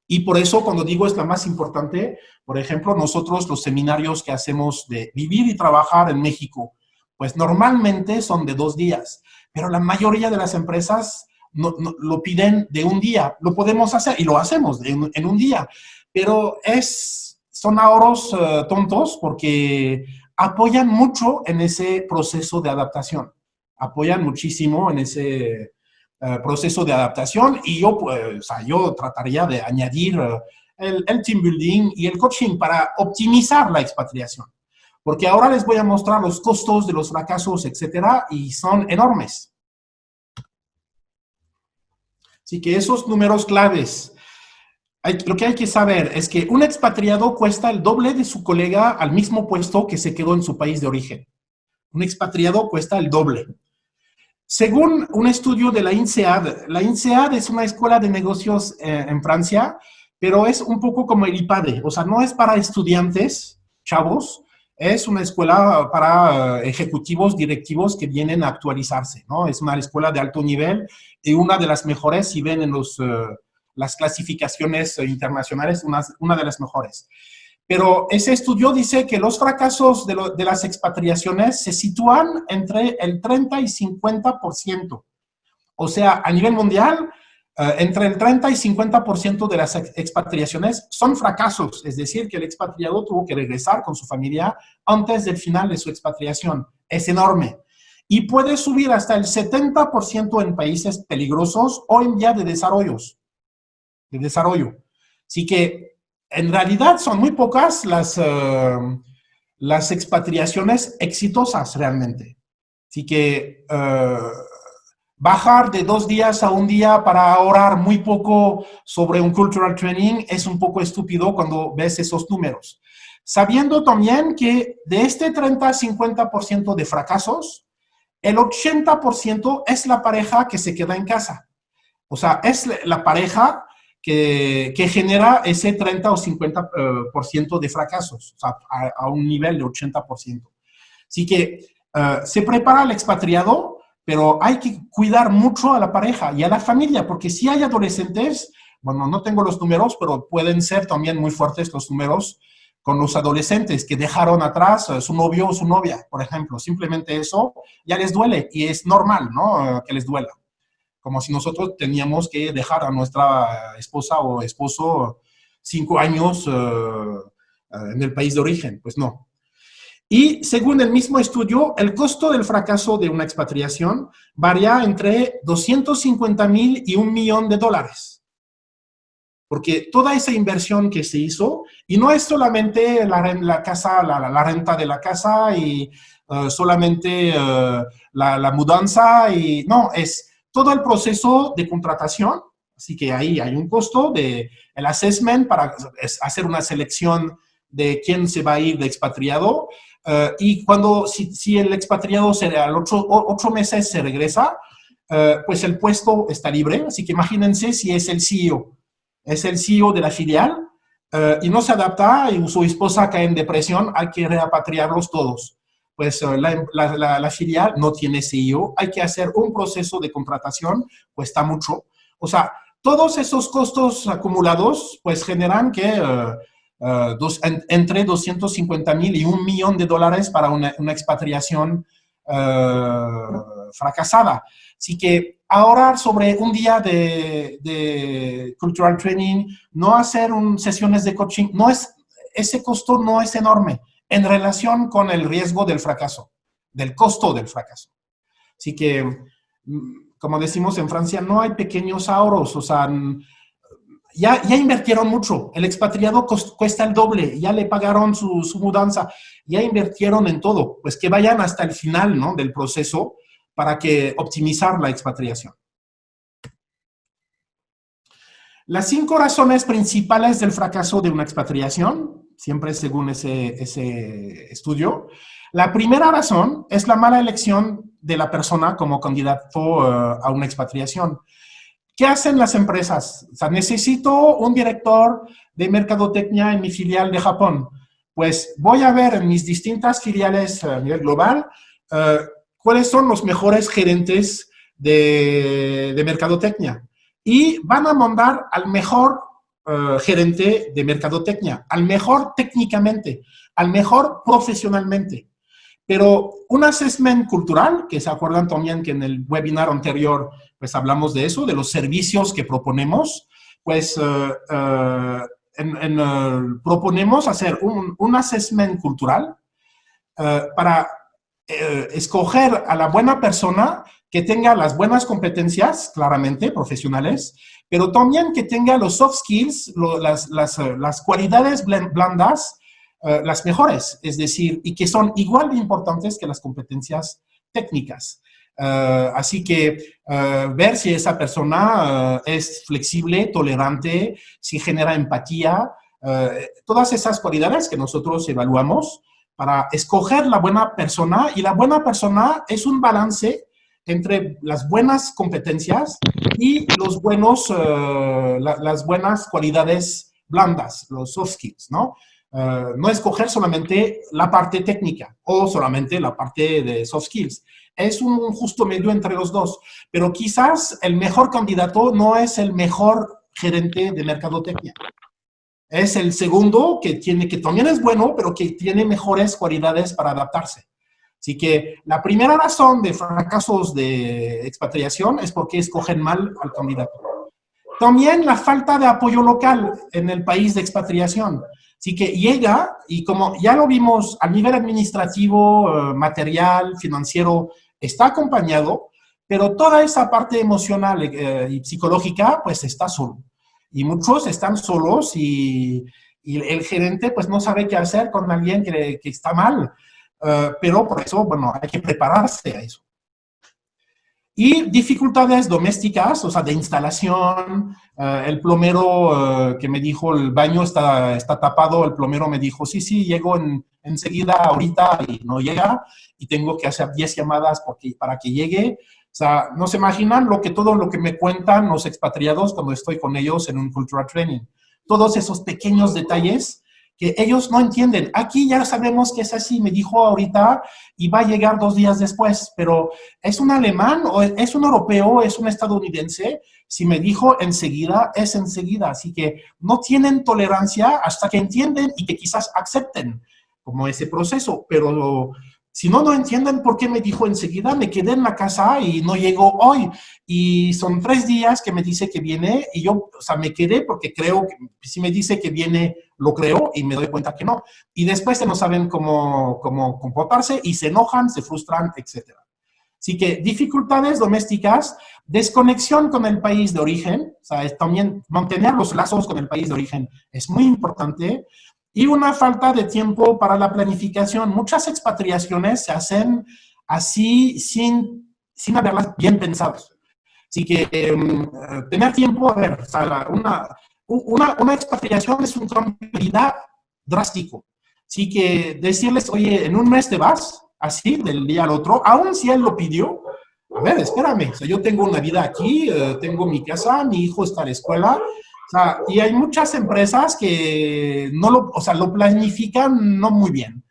Y por eso cuando digo es la más importante, por ejemplo, nosotros los seminarios que hacemos de vivir y trabajar en México, pues normalmente son de 2 días, pero la mayoría de las empresas lo piden de un día. Lo podemos hacer y lo hacemos en un día, pero son ahorros tontos porque apoyan mucho en ese proceso de adaptación. Apoyan muchísimo en ese proceso de adaptación y yo, pues, o sea, yo trataría de añadir el team building y el coaching para optimizar la expatriación. Porque ahora les voy a mostrar los costos de los fracasos, etcétera, y son enormes. Así que esos números claves, lo que hay que saber es que un expatriado cuesta el doble de su colega al mismo puesto que se quedó en su país de origen. Un expatriado cuesta el doble. Según un estudio de la INSEAD es una escuela de negocios en Francia, pero es un poco como el IPADE, o sea, no es para estudiantes, chavos, es una escuela para ejecutivos, directivos que vienen a actualizarse, ¿no? Es una escuela de alto nivel y una de las mejores, si ven en las clasificaciones internacionales, una de las mejores. Pero ese estudio dice que los fracasos de las expatriaciones se sitúan entre el 30 y 50%. O sea, a nivel mundial, entre el 30 y 50% de las expatriaciones son fracasos. Es decir, que el expatriado tuvo que regresar con su familia antes del final de su expatriación. Es enorme. Y puede subir hasta el 70% en países peligrosos o en vía de desarrollo. Así que en realidad son muy pocas las expatriaciones exitosas realmente. Así que bajar de 2 días a un día para ahorrar muy poco sobre un cultural training es un poco estúpido cuando ves esos números. Sabiendo también que de este 30-50% de fracasos, el 80% es la pareja que se queda en casa. O sea, es la pareja que genera ese 30 o 50% de fracasos, o sea, a un nivel de 80%. Así que se prepara el expatriado, pero hay que cuidar mucho a la pareja y a la familia, porque si hay adolescentes, bueno, no tengo los números, pero pueden ser también muy fuertes los números con los adolescentes que dejaron atrás su novio o su novia, por ejemplo. Simplemente eso ya les duele y es normal, ¿no? Que les duela. Como si nosotros teníamos que dejar a nuestra esposa o esposo 5 años en el país de origen. Pues no. Y según el mismo estudio, el costo del fracaso de una expatriación varía entre 250,000 y $1,000,000. Porque toda esa inversión que se hizo, y no es solamente la casa, la renta de la casa y solamente la mudanza, y no, es todo el proceso de contratación. Así que ahí hay un costo el assessment para hacer una selección de quién se va a ir de expatriado. Y si el expatriado a los 8 meses se regresa, pues el puesto está libre. Así que imagínense si es el CEO. Es el CEO de la filial y no se adapta y su esposa cae en depresión, hay que repatriarlos todos. Pues la filial no tiene CEO, hay que hacer un proceso de contratación, cuesta mucho. O sea, todos esos costos acumulados pues generan que entre 250,000 y $1,000,000 para una expatriación fracasada. Así que ahorrar sobre un día de cultural training, no hacer sesiones de coaching, ese costo no es enorme en relación con el riesgo del fracaso, del costo del fracaso. Así que, como decimos en Francia, no hay pequeños ahorros, o sea, ya invirtieron mucho, el expatriado cuesta el doble, ya le pagaron su mudanza, ya invirtieron en todo, pues que vayan hasta el final, ¿no?, del proceso para optimizar la expatriación. Las 5 razones principales del fracaso de una expatriación, siempre según ese estudio. La primera razón es la mala elección de la persona como candidato a una expatriación. ¿Qué hacen las empresas? O sea, necesito un director de mercadotecnia en mi filial de Japón. Pues voy a ver en mis distintas filiales a nivel global eh, cuáles son los mejores gerentes de mercadotecnia. Y van a mandar al mejor gerente de mercadotecnia, al mejor técnicamente, al mejor profesionalmente. Pero un assessment cultural, que se acuerdan también que en el webinar anterior pues hablamos de eso, de los servicios que proponemos, pues proponemos hacer un assessment cultural para escoger a la buena persona que tenga las buenas competencias, claramente, profesionales, pero también que tenga los soft skills, las cualidades blandas, las mejores, es decir, y que son igual de importantes que las competencias técnicas. Así que ver si esa persona es flexible, tolerante, si genera empatía, todas esas cualidades que nosotros evaluamos para escoger la buena persona, y la buena persona es un balance entre las buenas competencias y las buenas cualidades blandas, los soft skills, ¿no? No escoger solamente la parte técnica o solamente la parte de soft skills. Es un justo medio entre los dos, pero quizás el mejor candidato no es el mejor gerente de mercadotecnia. Es el segundo que también es bueno, pero que tiene mejores cualidades para adaptarse. Así que la primera razón de fracasos de expatriación es porque escogen mal al candidato. También la falta de apoyo local en el país de expatriación. Así que llega, y como ya lo vimos a nivel administrativo, material, financiero, está acompañado, pero toda esa parte emocional y psicológica, pues está solo. Y muchos están solos y el gerente pues no sabe qué hacer con alguien que está mal. Pero por eso, bueno, hay que prepararse a eso. Y dificultades domésticas, o sea, de instalación. El plomero que me dijo el baño está tapado, el plomero me dijo, sí, llego enseguida ahorita, y no llega, y tengo que hacer 10 llamadas para que llegue. O sea, no se imaginan todo lo que me cuentan los expatriados cuando estoy con ellos en un cultural training. Todos esos pequeños detalles que ellos no entienden. Aquí ya sabemos que es así, me dijo ahorita, y va a llegar 2 días después, pero ¿es un alemán o es un europeo, es un estadounidense? Si me dijo enseguida, es enseguida. Así que no tienen tolerancia hasta que entienden y que quizás acepten como ese proceso, pero si no entienden por qué me dijo enseguida, me quedé en la casa y no llegó hoy. Y son 3 días que me dice que viene, y yo, o sea, me quedé porque creo que si me dice que viene, lo creo, y me doy cuenta que no. Y después no saben cómo comportarse y se enojan, se frustran, etc. Así que dificultades domésticas, desconexión con el país de origen, o sea, también mantener los lazos con el país de origen es muy importante. Y una falta de tiempo para la planificación. Muchas expatriaciones se hacen así sin haberlas bien pensadas. Así que tener tiempo, a ver, o sea, una expatriación es un cambio de vida drástico. Así que decirles, oye, en un mes te vas, así, del día al otro, aun si él lo pidió, a ver, espérame, o sea, yo tengo una vida aquí, tengo mi casa, mi hijo está en la escuela. O sea, y hay muchas empresas que lo planifican no muy bien.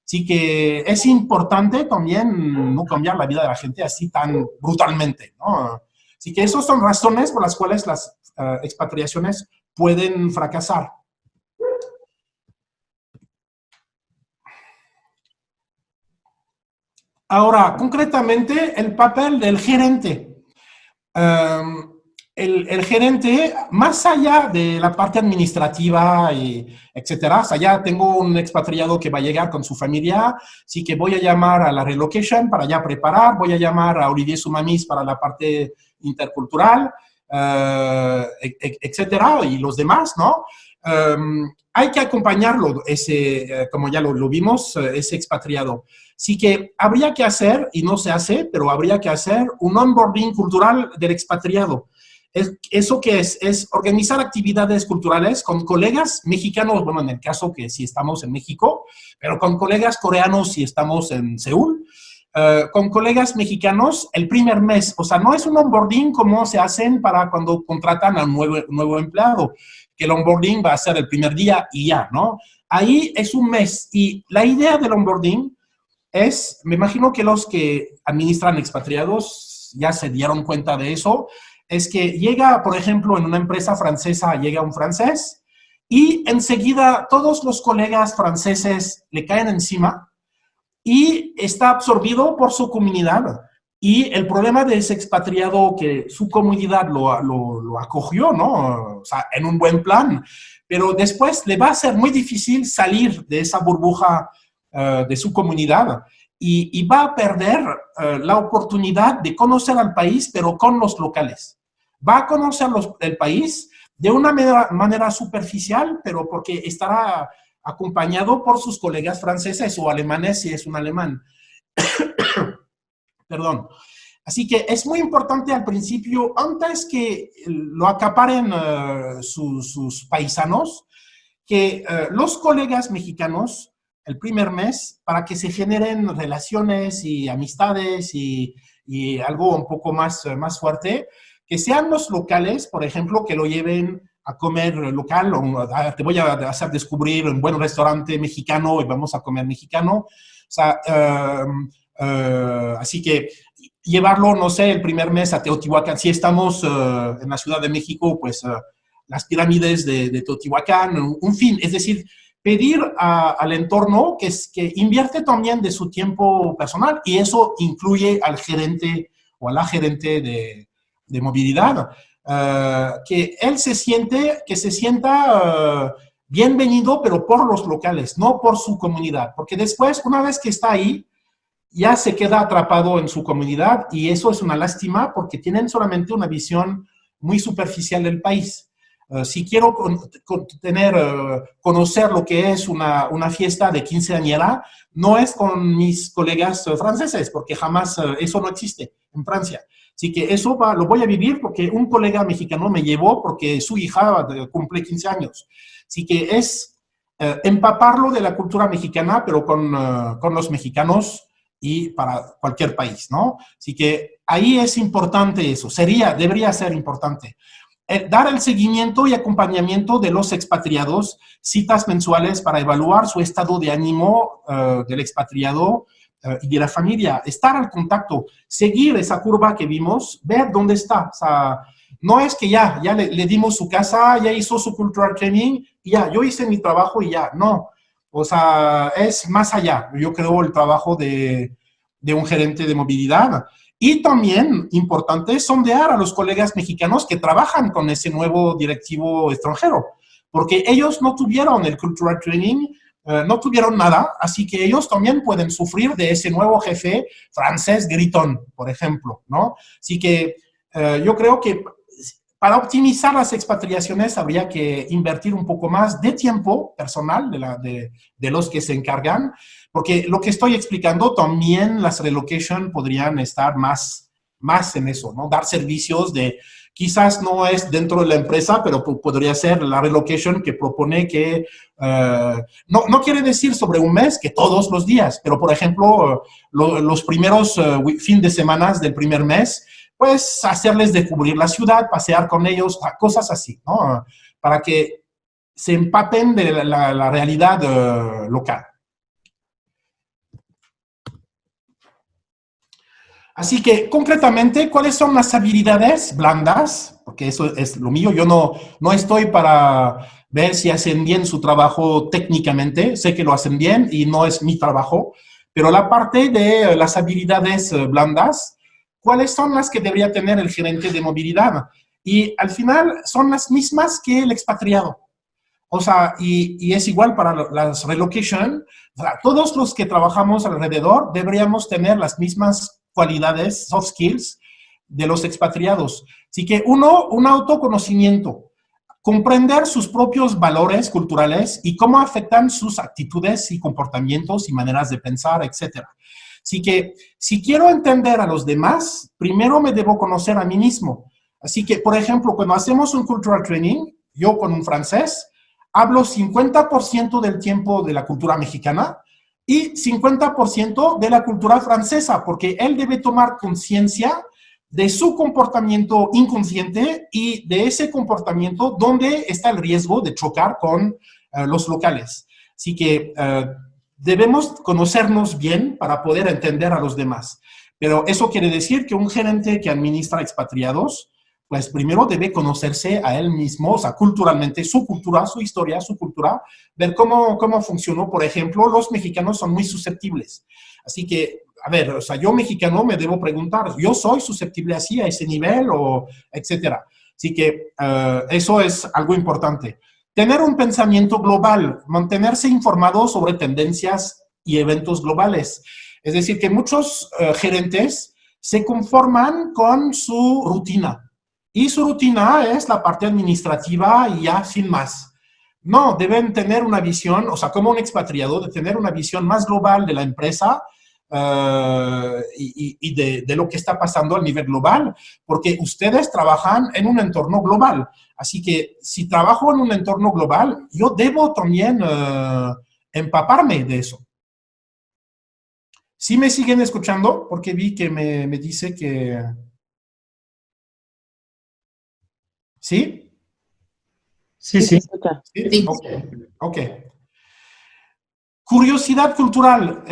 Así que es importante también no cambiar la vida de la gente así tan brutalmente, ¿no? Así que esas son razones por las cuales las expatriaciones pueden fracasar. Ahora, concretamente, el papel del gerente. El gerente, más allá de la parte administrativa, etcétera, o sea, ya tengo un expatriado que va a llegar con su familia, así que voy a llamar a la relocation para ya preparar, voy a llamar a Olivier Sumamis para la parte intercultural, etcétera, y los demás, ¿no? Hay que acompañarlo, como ya lo vimos, ese expatriado. Así que habría que hacer, y no se hace, pero habría que hacer un onboarding cultural del expatriado. ¿Eso qué es? Es organizar actividades culturales con colegas mexicanos, bueno, en el caso que si estamos en México, pero con colegas coreanos si estamos en Seúl, con colegas mexicanos el primer mes. O sea, no es un onboarding como se hacen para cuando contratan a un nuevo empleado, que el onboarding va a ser el primer día y ya, ¿no? Ahí es un mes. Y la idea del onboarding me imagino que los que administran expatriados ya se dieron cuenta de eso, es que llega, por ejemplo, en una empresa francesa, llega un francés y enseguida todos los colegas franceses le caen encima y está absorbido por su comunidad. Y el problema de ese expatriado que su comunidad lo acogió, ¿no? O sea, en un buen plan, pero después le va a ser muy difícil salir de esa burbuja de su comunidad y va a perder la oportunidad de conocer al país, pero con los locales. Va a conocer el país de una manera superficial, pero porque estará acompañado por sus colegas franceses o alemanes si es un alemán. Perdón. Así que es muy importante al principio, antes que lo acaparen sus paisanos, que los colegas mexicanos, el primer mes, para que se generen relaciones y amistades y algo un poco más fuerte, que sean los locales, por ejemplo, que lo lleven a comer local, o te voy a hacer descubrir un buen restaurante mexicano y vamos a comer mexicano. O sea, así que llevarlo, no sé, el primer mes a Teotihuacán. Si estamos en la Ciudad de México, pues las pirámides de Teotihuacán, un fin, es decir, pedir al entorno que invierte también de su tiempo personal y eso incluye al gerente o a la gerente de movilidad, que él se sienta bienvenido, pero por los locales, no por su comunidad, porque después, una vez que está ahí, ya se queda atrapado en su comunidad y eso es una lástima porque tienen solamente una visión muy superficial del país. Si quiero conocer lo que es una fiesta de quinceañera, no es con mis colegas franceses, porque jamás eso no existe en Francia. Así que eso lo voy a vivir porque un colega mexicano me llevó porque su hija cumple 15 años. Así que es empaparlo de la cultura mexicana, pero con los mexicanos y para cualquier país, ¿no? Así que ahí es importante eso, debería ser importante. Dar el seguimiento y acompañamiento de los expatriados, citas mensuales para evaluar su estado de ánimo del expatriado y de la familia, estar al contacto, seguir esa curva que vimos, ver dónde está. O sea, no es que ya le dimos su casa, ya hizo su cultural training y ya, yo hice mi trabajo y ya, no. O sea, es más allá, yo creo, el trabajo de un gerente de movilidad. Y también, importante, sondear a los colegas mexicanos que trabajan con ese nuevo directivo extranjero, porque ellos no tuvieron el cultural training, no tuvieron nada, así que ellos también pueden sufrir de ese nuevo jefe francés gritón, por ejemplo, ¿no? Así que yo creo que para optimizar las expatriaciones habría que invertir un poco más de tiempo personal de los que se encargan, porque lo que estoy explicando, también las relocation podrían estar más en eso, ¿no? Dar servicios quizás no es dentro de la empresa, pero podría ser la relocation que propone que, no quiere decir sobre un mes, que todos los días, pero por ejemplo, los primeros fin de semana del primer mes, pues hacerles descubrir la ciudad, pasear con ellos, cosas así, ¿no? Para que se empapen de la realidad local. Así que, concretamente, ¿cuáles son las habilidades blandas? Porque eso es lo mío. Yo no estoy para ver si hacen bien su trabajo técnicamente. Sé que lo hacen bien y no es mi trabajo. Pero la parte de las habilidades blandas, ¿cuáles son las que debería tener el gerente de movilidad? Y al final son las mismas que el expatriado. O sea, y es igual para las relocation. O sea, todos los que trabajamos alrededor deberíamos tener las mismas cualidades, soft skills, de los expatriados. Así que un autoconocimiento, comprender sus propios valores culturales y cómo afectan sus actitudes y comportamientos y maneras de pensar, etc. Así que si quiero entender a los demás, primero me debo conocer a mí mismo. Así que, por ejemplo, cuando hacemos un cultural training, yo con un francés, hablo 50% del tiempo de la cultura mexicana y 50% de la cultura francesa, porque él debe tomar conciencia de su comportamiento inconsciente y de ese comportamiento donde está el riesgo de chocar con los locales. Así que debemos conocernos bien para poder entender a los demás. Pero eso quiere decir que un gerente que administra expatriados, pues primero debe conocerse a él mismo, o sea, culturalmente, su cultura, su historia, su cultura, ver cómo funcionó. Por ejemplo, los mexicanos son muy susceptibles. Así que, a ver, o sea, yo mexicano me debo preguntar, ¿yo soy susceptible así, a ese nivel, o etcétera? Así que eso es algo importante. Tener un pensamiento global, mantenerse informado sobre tendencias y eventos globales. Es decir, que muchos gerentes se conforman con su rutina. Y su rutina es la parte administrativa y ya sin más. No, deben tener una visión, o sea, como un expatriado, de tener una visión más global de la empresa y de lo que está pasando a nivel global, porque ustedes trabajan en un entorno global. Así que si trabajo en un entorno global, yo debo también empaparme de eso. ¿Sí me siguen escuchando? Porque vi que me dice que... ¿Sí? Sí, Sí, se sí. escucha. ¿Sí? Sí. Ok. Ok. Curiosidad cultural,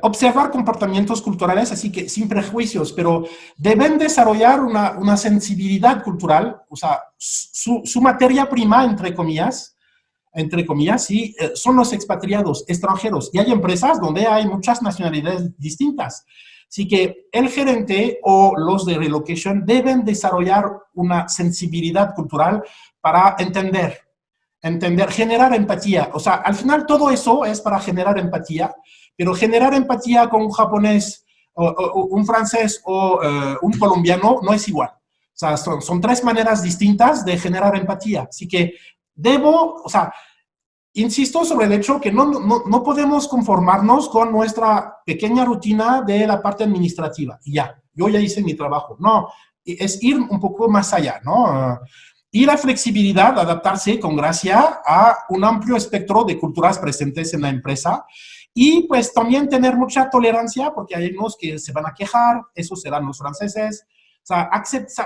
observar comportamientos culturales, así que sin prejuicios, pero deben desarrollar una sensibilidad cultural, o sea, su materia prima, entre comillas, sí, son los expatriados extranjeros. Y hay empresas donde hay muchas nacionalidades distintas. Así que el gerente o los de relocation deben desarrollar una sensibilidad cultural para entender, generar empatía. O sea, al final todo eso es para generar empatía, pero generar empatía con un japonés, o un francés o un colombiano no es igual. O sea, son tres maneras distintas de generar empatía. Así que o sea, insisto sobre el hecho que no podemos conformarnos con nuestra pequeña rutina de la parte administrativa. Y ya, yo ya hice mi trabajo. No, es ir un poco más allá, ¿no? Y la flexibilidad, adaptarse con gracia a un amplio espectro de culturas presentes en la empresa. Y pues también tener mucha tolerancia, porque hay unos que se van a quejar, esos serán los franceses. O sea,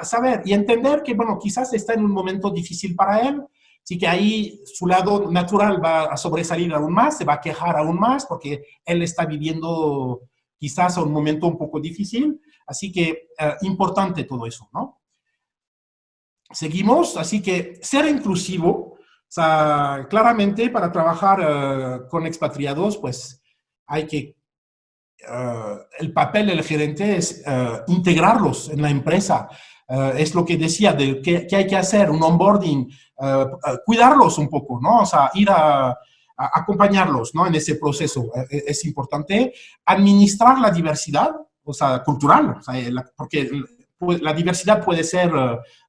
saber y entender que, bueno, quizás está en un momento difícil para él. Así que ahí su lado natural va a sobresalir aún más, se va a quejar aún más, porque él está viviendo quizás un momento un poco difícil. Así que importante todo eso, ¿no? Seguimos, así que ser inclusivo, o sea, claramente para trabajar con expatriados, pues hay que, el papel del gerente es integrarlos en la empresa. Es lo que decía, de que hay que hacer, un onboarding, cuidarlos un poco, ¿no? O sea, ir a acompañarlos, ¿no? En ese proceso es importante. Administrar la diversidad, o sea, cultural, o sea, porque la diversidad puede ser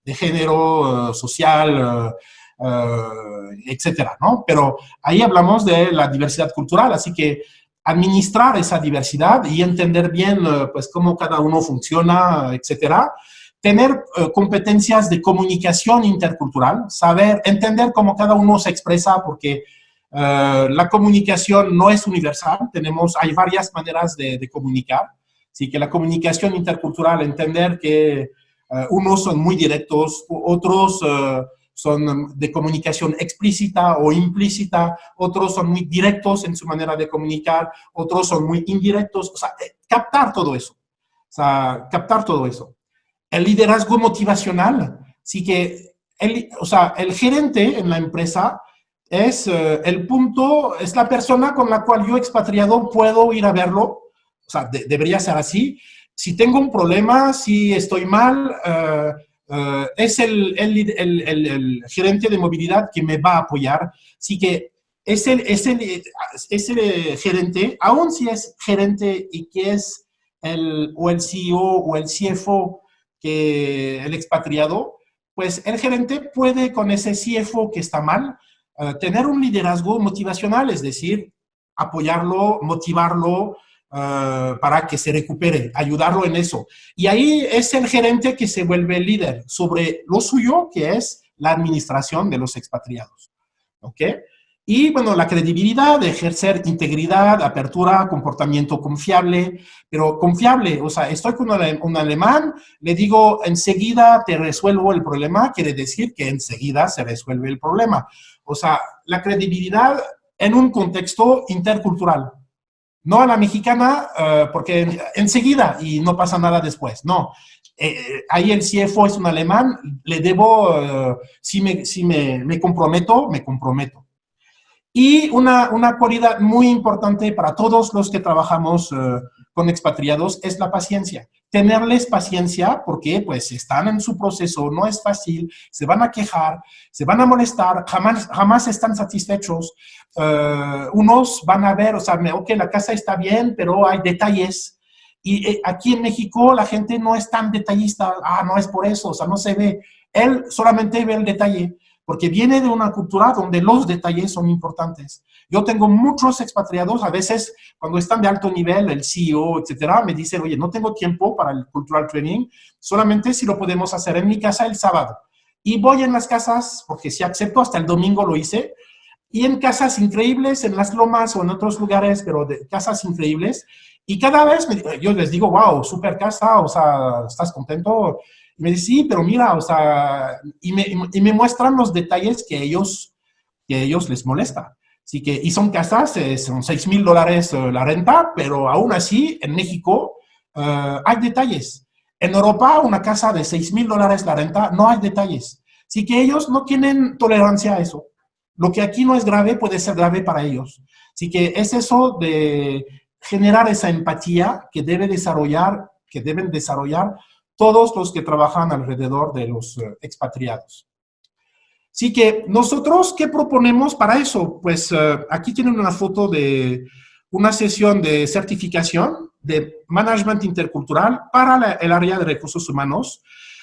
de género, social, etcétera, ¿no? Pero ahí hablamos de la diversidad cultural, así que administrar esa diversidad y entender bien, pues, cómo cada uno funciona, etcétera. Tener competencias de comunicación intercultural, saber, entender cómo cada uno se expresa, porque la comunicación no es universal, hay varias maneras de comunicar. Así que la comunicación intercultural, entender que unos son muy directos, otros son de comunicación explícita o implícita, otros son muy directos en su manera de comunicar, otros son muy indirectos. O sea, captar todo eso. O sea, captar todo eso. El liderazgo motivacional, sí que, o sea, el gerente en la empresa es el punto, es la persona con la cual yo expatriado puedo ir a verlo. O sea, debería ser así. Si tengo un problema, si estoy mal, es el gerente de movilidad que me va a apoyar. Así que ese gerente, aun si es gerente y que es o el CEO o el CFO que el expatriado, pues el gerente puede con ese CFO que está mal, tener un liderazgo motivacional, es decir, apoyarlo, motivarlo, para que se recupere, ayudarlo en eso. Y ahí es el gerente que se vuelve líder sobre lo suyo, que es la administración de los expatriados. ¿Ok? Y bueno, la credibilidad, de ejercer integridad, apertura, comportamiento confiable, pero confiable, o sea, estoy con un alemán, le digo enseguida te resuelvo el problema, quiere decir que enseguida se resuelve el problema. O sea, la credibilidad en un contexto intercultural. No a la mexicana, porque enseguida y no pasa nada después. No. Ahí el CFO es un alemán, le debo, si me comprometo, me comprometo. Y una cualidad muy importante para todos los que trabajamos con expatriados es la paciencia. Tenerles paciencia porque pues están en su proceso, no es fácil, se van a quejar, se van a molestar, jamás están satisfechos. Unos van a ver, o sea, ok, la casa está bien, pero hay detalles. Y aquí en México la gente no es tan detallista, no es por eso, o sea, no se ve. Él solamente ve el detalle porque viene de una cultura donde los detalles son importantes. Yo tengo muchos expatriados, a veces cuando están de alto nivel, el CEO, etcétera, me dicen, oye, no tengo tiempo para el cultural training, solamente si lo podemos hacer en mi casa el sábado. Y voy en las casas, porque si acepto, hasta el domingo lo hice, y en casas increíbles, en las lomas o en otros lugares, pero de casas increíbles, y cada vez yo les digo, wow, super casa, o sea, ¿estás contento? Y me dice, sí, pero mira, o sea, y me muestran los detalles que ellos les molesta. Así que, y son casas, son $6,000 la renta, pero aún así, en México hay detalles. En Europa, una casa de $6,000 la renta, no hay detalles. Así que ellos no tienen tolerancia a eso. Lo que aquí no es grave puede ser grave para ellos. Así que es eso de generar esa empatía que deben desarrollar todos los que trabajan alrededor de los expatriados. Así que nosotros, ¿qué proponemos para eso? Pues aquí tienen una foto de una sesión de certificación de management intercultural para el área de recursos humanos.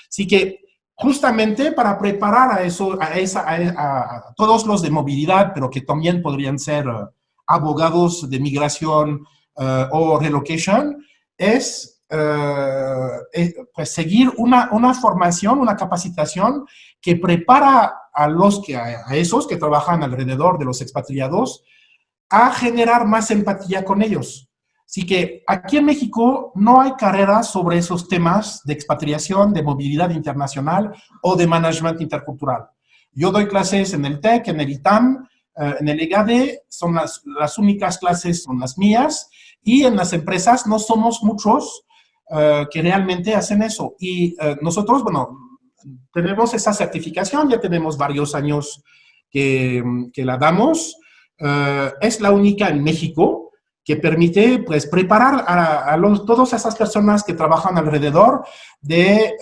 Así que justamente para preparar a todos los de movilidad, pero que también podrían ser abogados de migración o relocation, es pues seguir una formación, una capacitación que prepara a esos que trabajan alrededor de los expatriados a generar más empatía con ellos. Así que aquí en México no hay carreras sobre esos temas de expatriación, de movilidad internacional o de management intercultural. Yo doy clases en el TEC, en el ITAM, en el EGADE, son las únicas clases, son las mías, y en las empresas no somos muchos que realmente hacen eso. Y nosotros, bueno, tenemos esa certificación, ya tenemos varios años que la damos. Es la única en México que permite pues, preparar a todas esas personas que trabajan alrededor de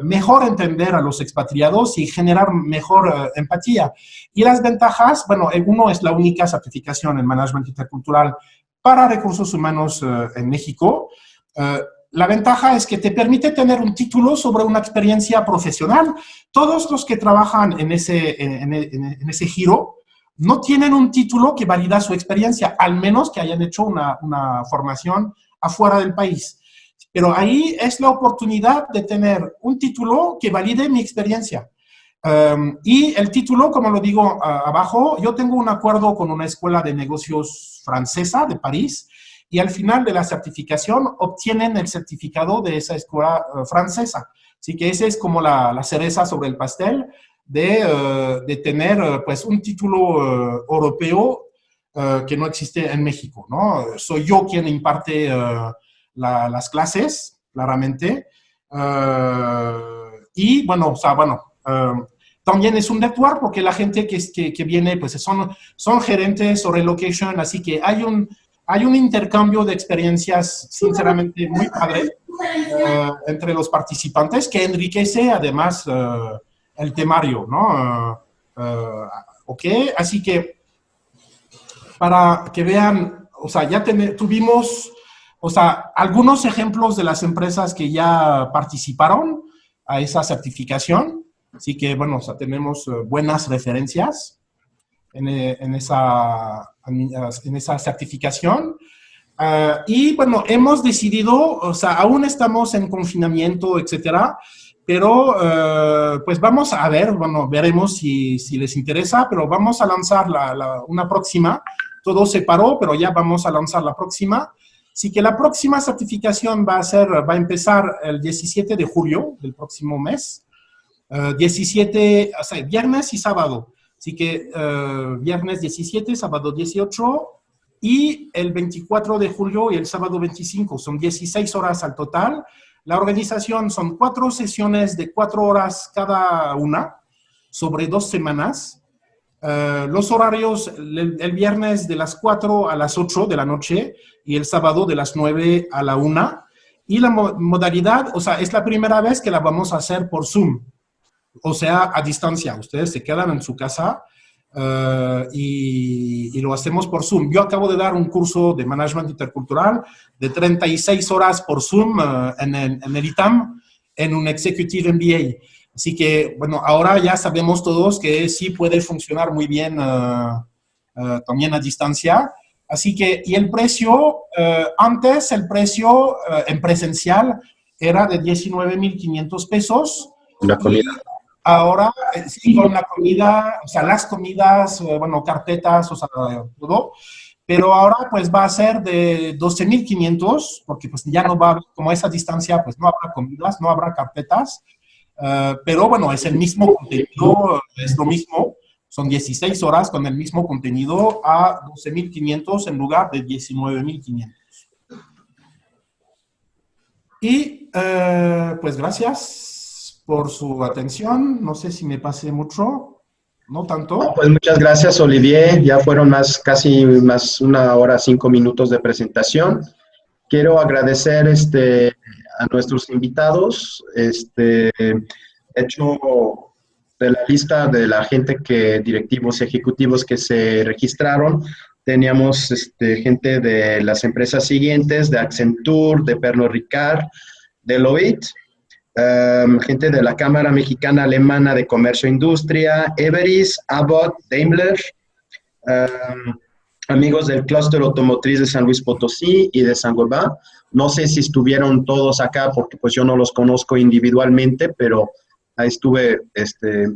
mejor entender a los expatriados y generar mejor empatía. Y las ventajas, bueno, uno es la única certificación en management intercultural para recursos humanos en México. La ventaja es que te permite tener un título sobre una experiencia profesional. Todos los que trabajan en ese giro no tienen un título que valida su experiencia, al menos que hayan hecho una formación afuera del país. Pero ahí es la oportunidad de tener un título que valide mi experiencia. Y el título, como lo digo abajo, yo tengo un acuerdo con una escuela de negocios francesa de París, y al final de la certificación obtienen el certificado de esa escuela francesa. Así que esa es como la cereza sobre el pastel de tener pues un título europeo que no existe en México, ¿no? Soy yo quien imparte las clases, claramente. Y bueno, o sea, bueno, también es un network porque la gente que viene pues son gerentes o relocation, así que hay un intercambio de experiencias, sinceramente, muy padre entre los participantes que enriquece además el temario, ¿no? Ok, así que para que vean, o sea, ya tuvimos, o sea, algunos ejemplos de las empresas que ya participaron a esa certificación, así que, bueno, o sea, tenemos buenas referencias en esa certificación. Y bueno, hemos decidido, o sea, aún estamos en confinamiento, etcétera, pero pues vamos a ver, bueno, veremos si les interesa, pero vamos a lanzar una próxima. Todo se paró, pero ya vamos a lanzar la próxima. Así que la próxima certificación va a empezar el 17 de julio del próximo mes. 17, o sea, viernes y sábado. Así que viernes 17, sábado 18 y el 24 de julio y el sábado 25. Son 16 horas al total. La organización son 4 sesiones de 4 horas cada una sobre 2 semanas. Los horarios, el viernes de las 4 a las 8 de la noche y el sábado de las 9 a la 1. Y la modalidad, o sea, es la primera vez que la vamos a hacer por Zoom, o sea, a distancia. Ustedes se quedan en su casa y lo hacemos por Zoom. Yo acabo de dar un curso de Management Intercultural de 36 horas por Zoom en el ITAM, en un Executive MBA. Así que, bueno, ahora ya sabemos todos que sí puede funcionar muy bien también a distancia. Así que, y el precio, antes el precio en presencial era de 19,500 pesos. La comida. Ahora, sí, con la comida, o sea, las comidas, bueno, carpetas, o sea, todo. Pero ahora, pues, va a ser de 12,500, porque pues ya no va a haber, como esa distancia, pues no habrá comidas, no habrá carpetas. Pero bueno, es el mismo contenido, es lo mismo. Son 16 horas con el mismo contenido a 12,500 en lugar de 19,500. Y pues gracias por su atención. No sé si me pasé mucho, no tanto. No, pues muchas gracias, Olivier. Ya fueron casi más 1 hora, 5 minutos de presentación. Quiero agradecer a nuestros invitados. He hecho de la lista de la gente directivos ejecutivos que se registraron, teníamos gente de las empresas siguientes, de Accenture, de Pernod Ricard, Deloitte, gente de la Cámara Mexicana Alemana de Comercio e Industria, Everis, Abbott, Daimler, amigos del clúster automotriz de San Luis Potosí y de Saint-Gobain. No sé si estuvieron todos acá porque pues yo no los conozco individualmente, pero ahí estuve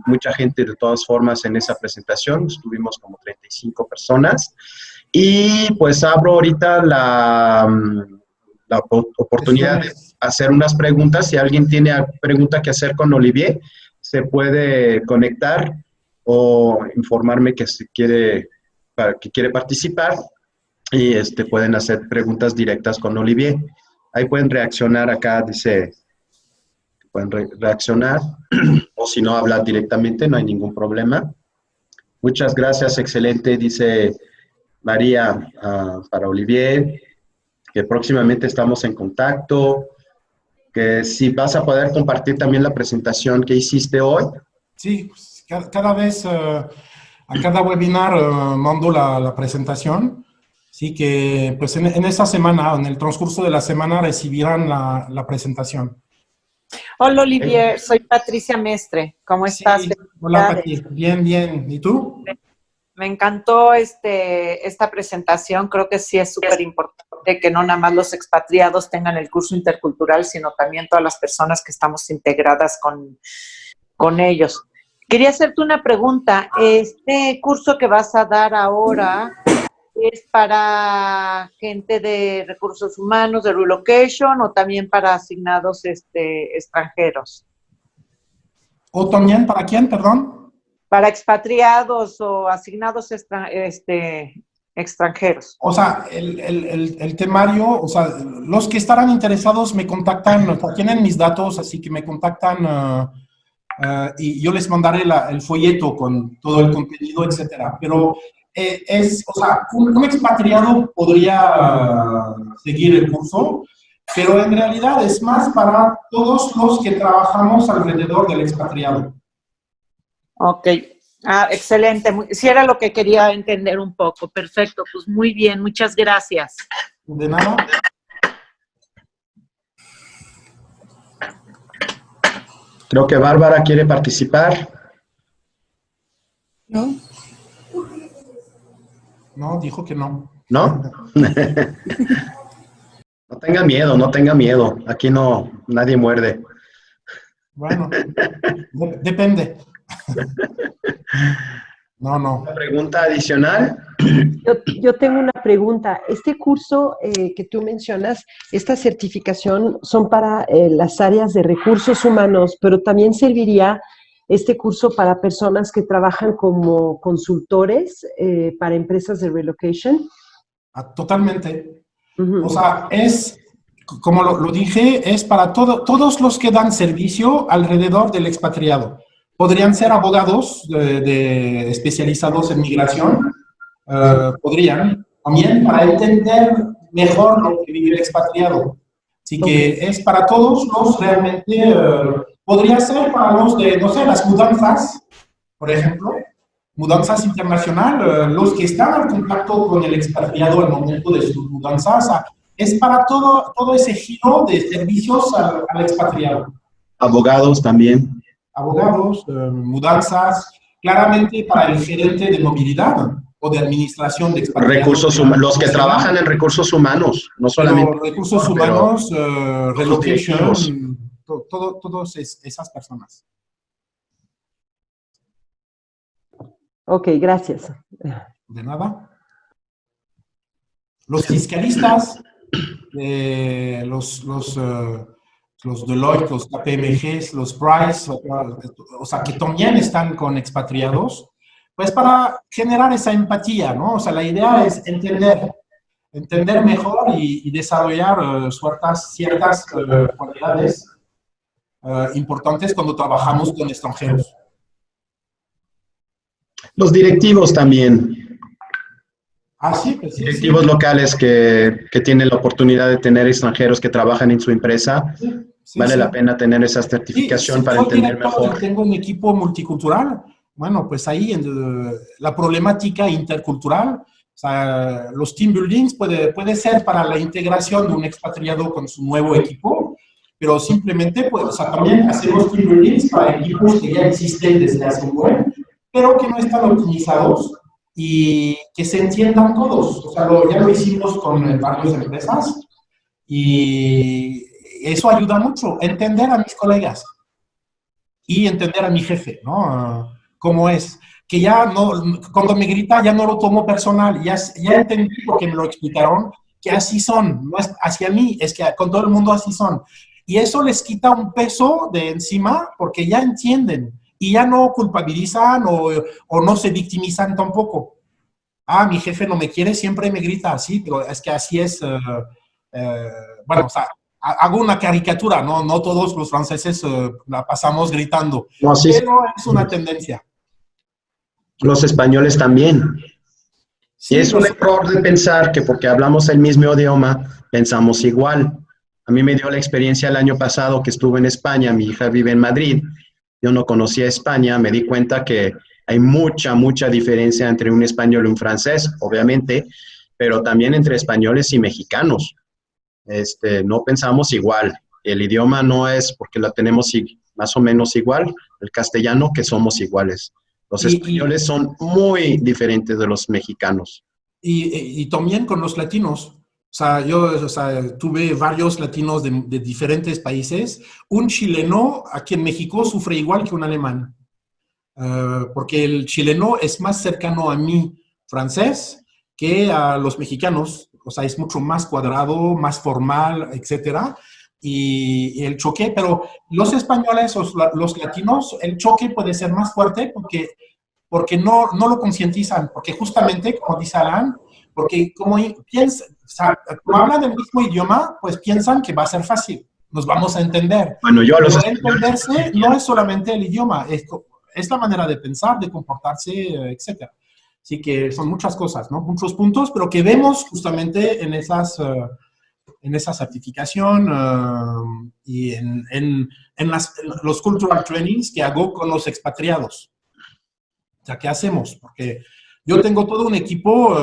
mucha gente de todas formas en esa presentación. Estuvimos como 35 personas. Y pues abro ahorita la oportunidad de hacer unas preguntas. Si alguien tiene pregunta que hacer con Olivier, se puede conectar o informarme que quiere participar y pueden hacer preguntas directas con Olivier. Ahí pueden reaccionar acá, dice, pueden reaccionar o si no, hablar directamente, no hay ningún problema. Muchas gracias, excelente, dice María para Olivier, que próximamente estamos en contacto, que si vas a poder compartir también la presentación que hiciste hoy. Sí, pues, cada vez, a cada webinar mando la presentación. Así que, pues, en esta semana, en el transcurso de la semana, recibirán la presentación. Hola, Olivier. Soy Patricia Mestre. ¿Cómo estás? Sí, hola, Pati. Bien, bien. ¿Y tú? Me encantó esta presentación. Creo que sí es súper importante que no nada más los expatriados tengan el curso intercultural, sino también todas las personas que estamos integradas con ellos. Quería hacerte una pregunta. ¿Este curso que vas a dar ahora es para gente de recursos humanos, de relocation, o también para asignados extranjeros? ¿O también para quién, perdón? Para expatriados o asignados extranjeros. O sea, el temario, o sea, los que estarán interesados me contactan, o sea, tienen mis datos, así que me contactan y yo les mandaré el folleto con todo el contenido, etcétera. Pero o sea, un expatriado podría seguir el curso, pero en realidad es más para todos los que trabajamos alrededor del expatriado. Ok. Excelente. Sí, era lo que quería entender un poco. Perfecto. Pues muy bien. Muchas gracias. De nada. Creo que Bárbara quiere participar. ¿No? No, dijo que no. ¿No? No tenga miedo, no tenga miedo. Aquí no, nadie muerde. Bueno, depende. No. ¿Una pregunta adicional? Yo tengo una pregunta. Este curso que tú mencionas, esta certificación son para las áreas de recursos humanos, pero también serviría este curso para personas que trabajan como consultores para empresas de relocation? Totalmente. O sea, es, como lo dije, es para todos los que dan servicio alrededor del expatriado. Podrían ser abogados especializados en migración, podrían también para entender mejor lo que vive el expatriado. Así que es para todos los realmente, podría ser para los de, no sé, las mudanzas, por ejemplo, mudanzas internacional, los que están en contacto con el expatriado al momento de sus mudanzas, es para todo ese giro de servicios al expatriado. Abogados también. Abogados, mudanzas, claramente para el gerente de movilidad o de administración de expatriados. Los que trabajan en recursos humanos, no solamente. Recursos humanos, relocation, todas esas personas. Ok, gracias. De nada. Los fiscalistas, los Deloitte, los KPMG, los Price, o sea, que también están con expatriados, pues para generar esa empatía, ¿no? O sea, la idea es entender mejor y desarrollar ciertas cualidades importantes cuando trabajamos con extranjeros. Los directivos también. Sí, pues sí, directivos locales que tienen la oportunidad de tener extranjeros que trabajan en su empresa. Vale la pena tener esa certificación para entender mejor. Tengo un equipo multicultural. Bueno, pues ahí la problemática intercultural, o sea, los team buildings puede ser para la integración de un expatriado con su nuevo equipo, pero simplemente, pues, o sea, también hacemos team buildings para equipos que ya existen desde hace un buen, pero que no están optimizados y que se entiendan todos. O sea, ya lo hicimos con varias empresas y eso ayuda mucho, entender a mis colegas y entender a mi jefe, ¿no? Cómo es. Que ya no, cuando me grita ya no lo tomo personal, ya entendí porque me lo explicaron, que así son, no es hacia mí, es que con todo el mundo así son. Y eso les quita un peso de encima porque ya entienden y ya no culpabilizan o no se victimizan tampoco. Mi jefe no me quiere, siempre me grita así, pero es que así es, bueno, o sea, hago una caricatura, no todos los franceses la pasamos gritando, no, sí, pero es una tendencia. Los españoles también. Sí, y es un error de pensar que porque hablamos el mismo idioma, pensamos igual. A mí me dio la experiencia el año pasado que estuve en España, mi hija vive en Madrid, yo no conocía España, me di cuenta que hay mucha diferencia entre un español y un francés, obviamente, pero también entre españoles y mexicanos. No pensamos igual. El idioma no es porque la tenemos más o menos igual, el castellano, que somos iguales. Los españoles son muy diferentes de los mexicanos. Y también con los latinos. O sea, yo tuve varios latinos de diferentes países. Un chileno aquí en México sufre igual que un alemán. Porque el chileno es más cercano a mí, francés, que a los mexicanos. O sea, es mucho más cuadrado, más formal, etcétera. Y el choque, pero los españoles o los latinos, el choque puede ser más fuerte porque no lo concientizan, porque justamente, como dice Alan, porque como hablan del mismo idioma, pues piensan que va a ser fácil, nos vamos a entender. Bueno, pero entenderse no es solamente el idioma, es la manera de pensar, de comportarse, etcétera. Así que son muchas cosas, ¿no? Muchos puntos, pero que vemos justamente en esa certificación y en los cultural trainings que hago con los expatriados. O sea, ¿qué hacemos? Porque yo tengo todo un equipo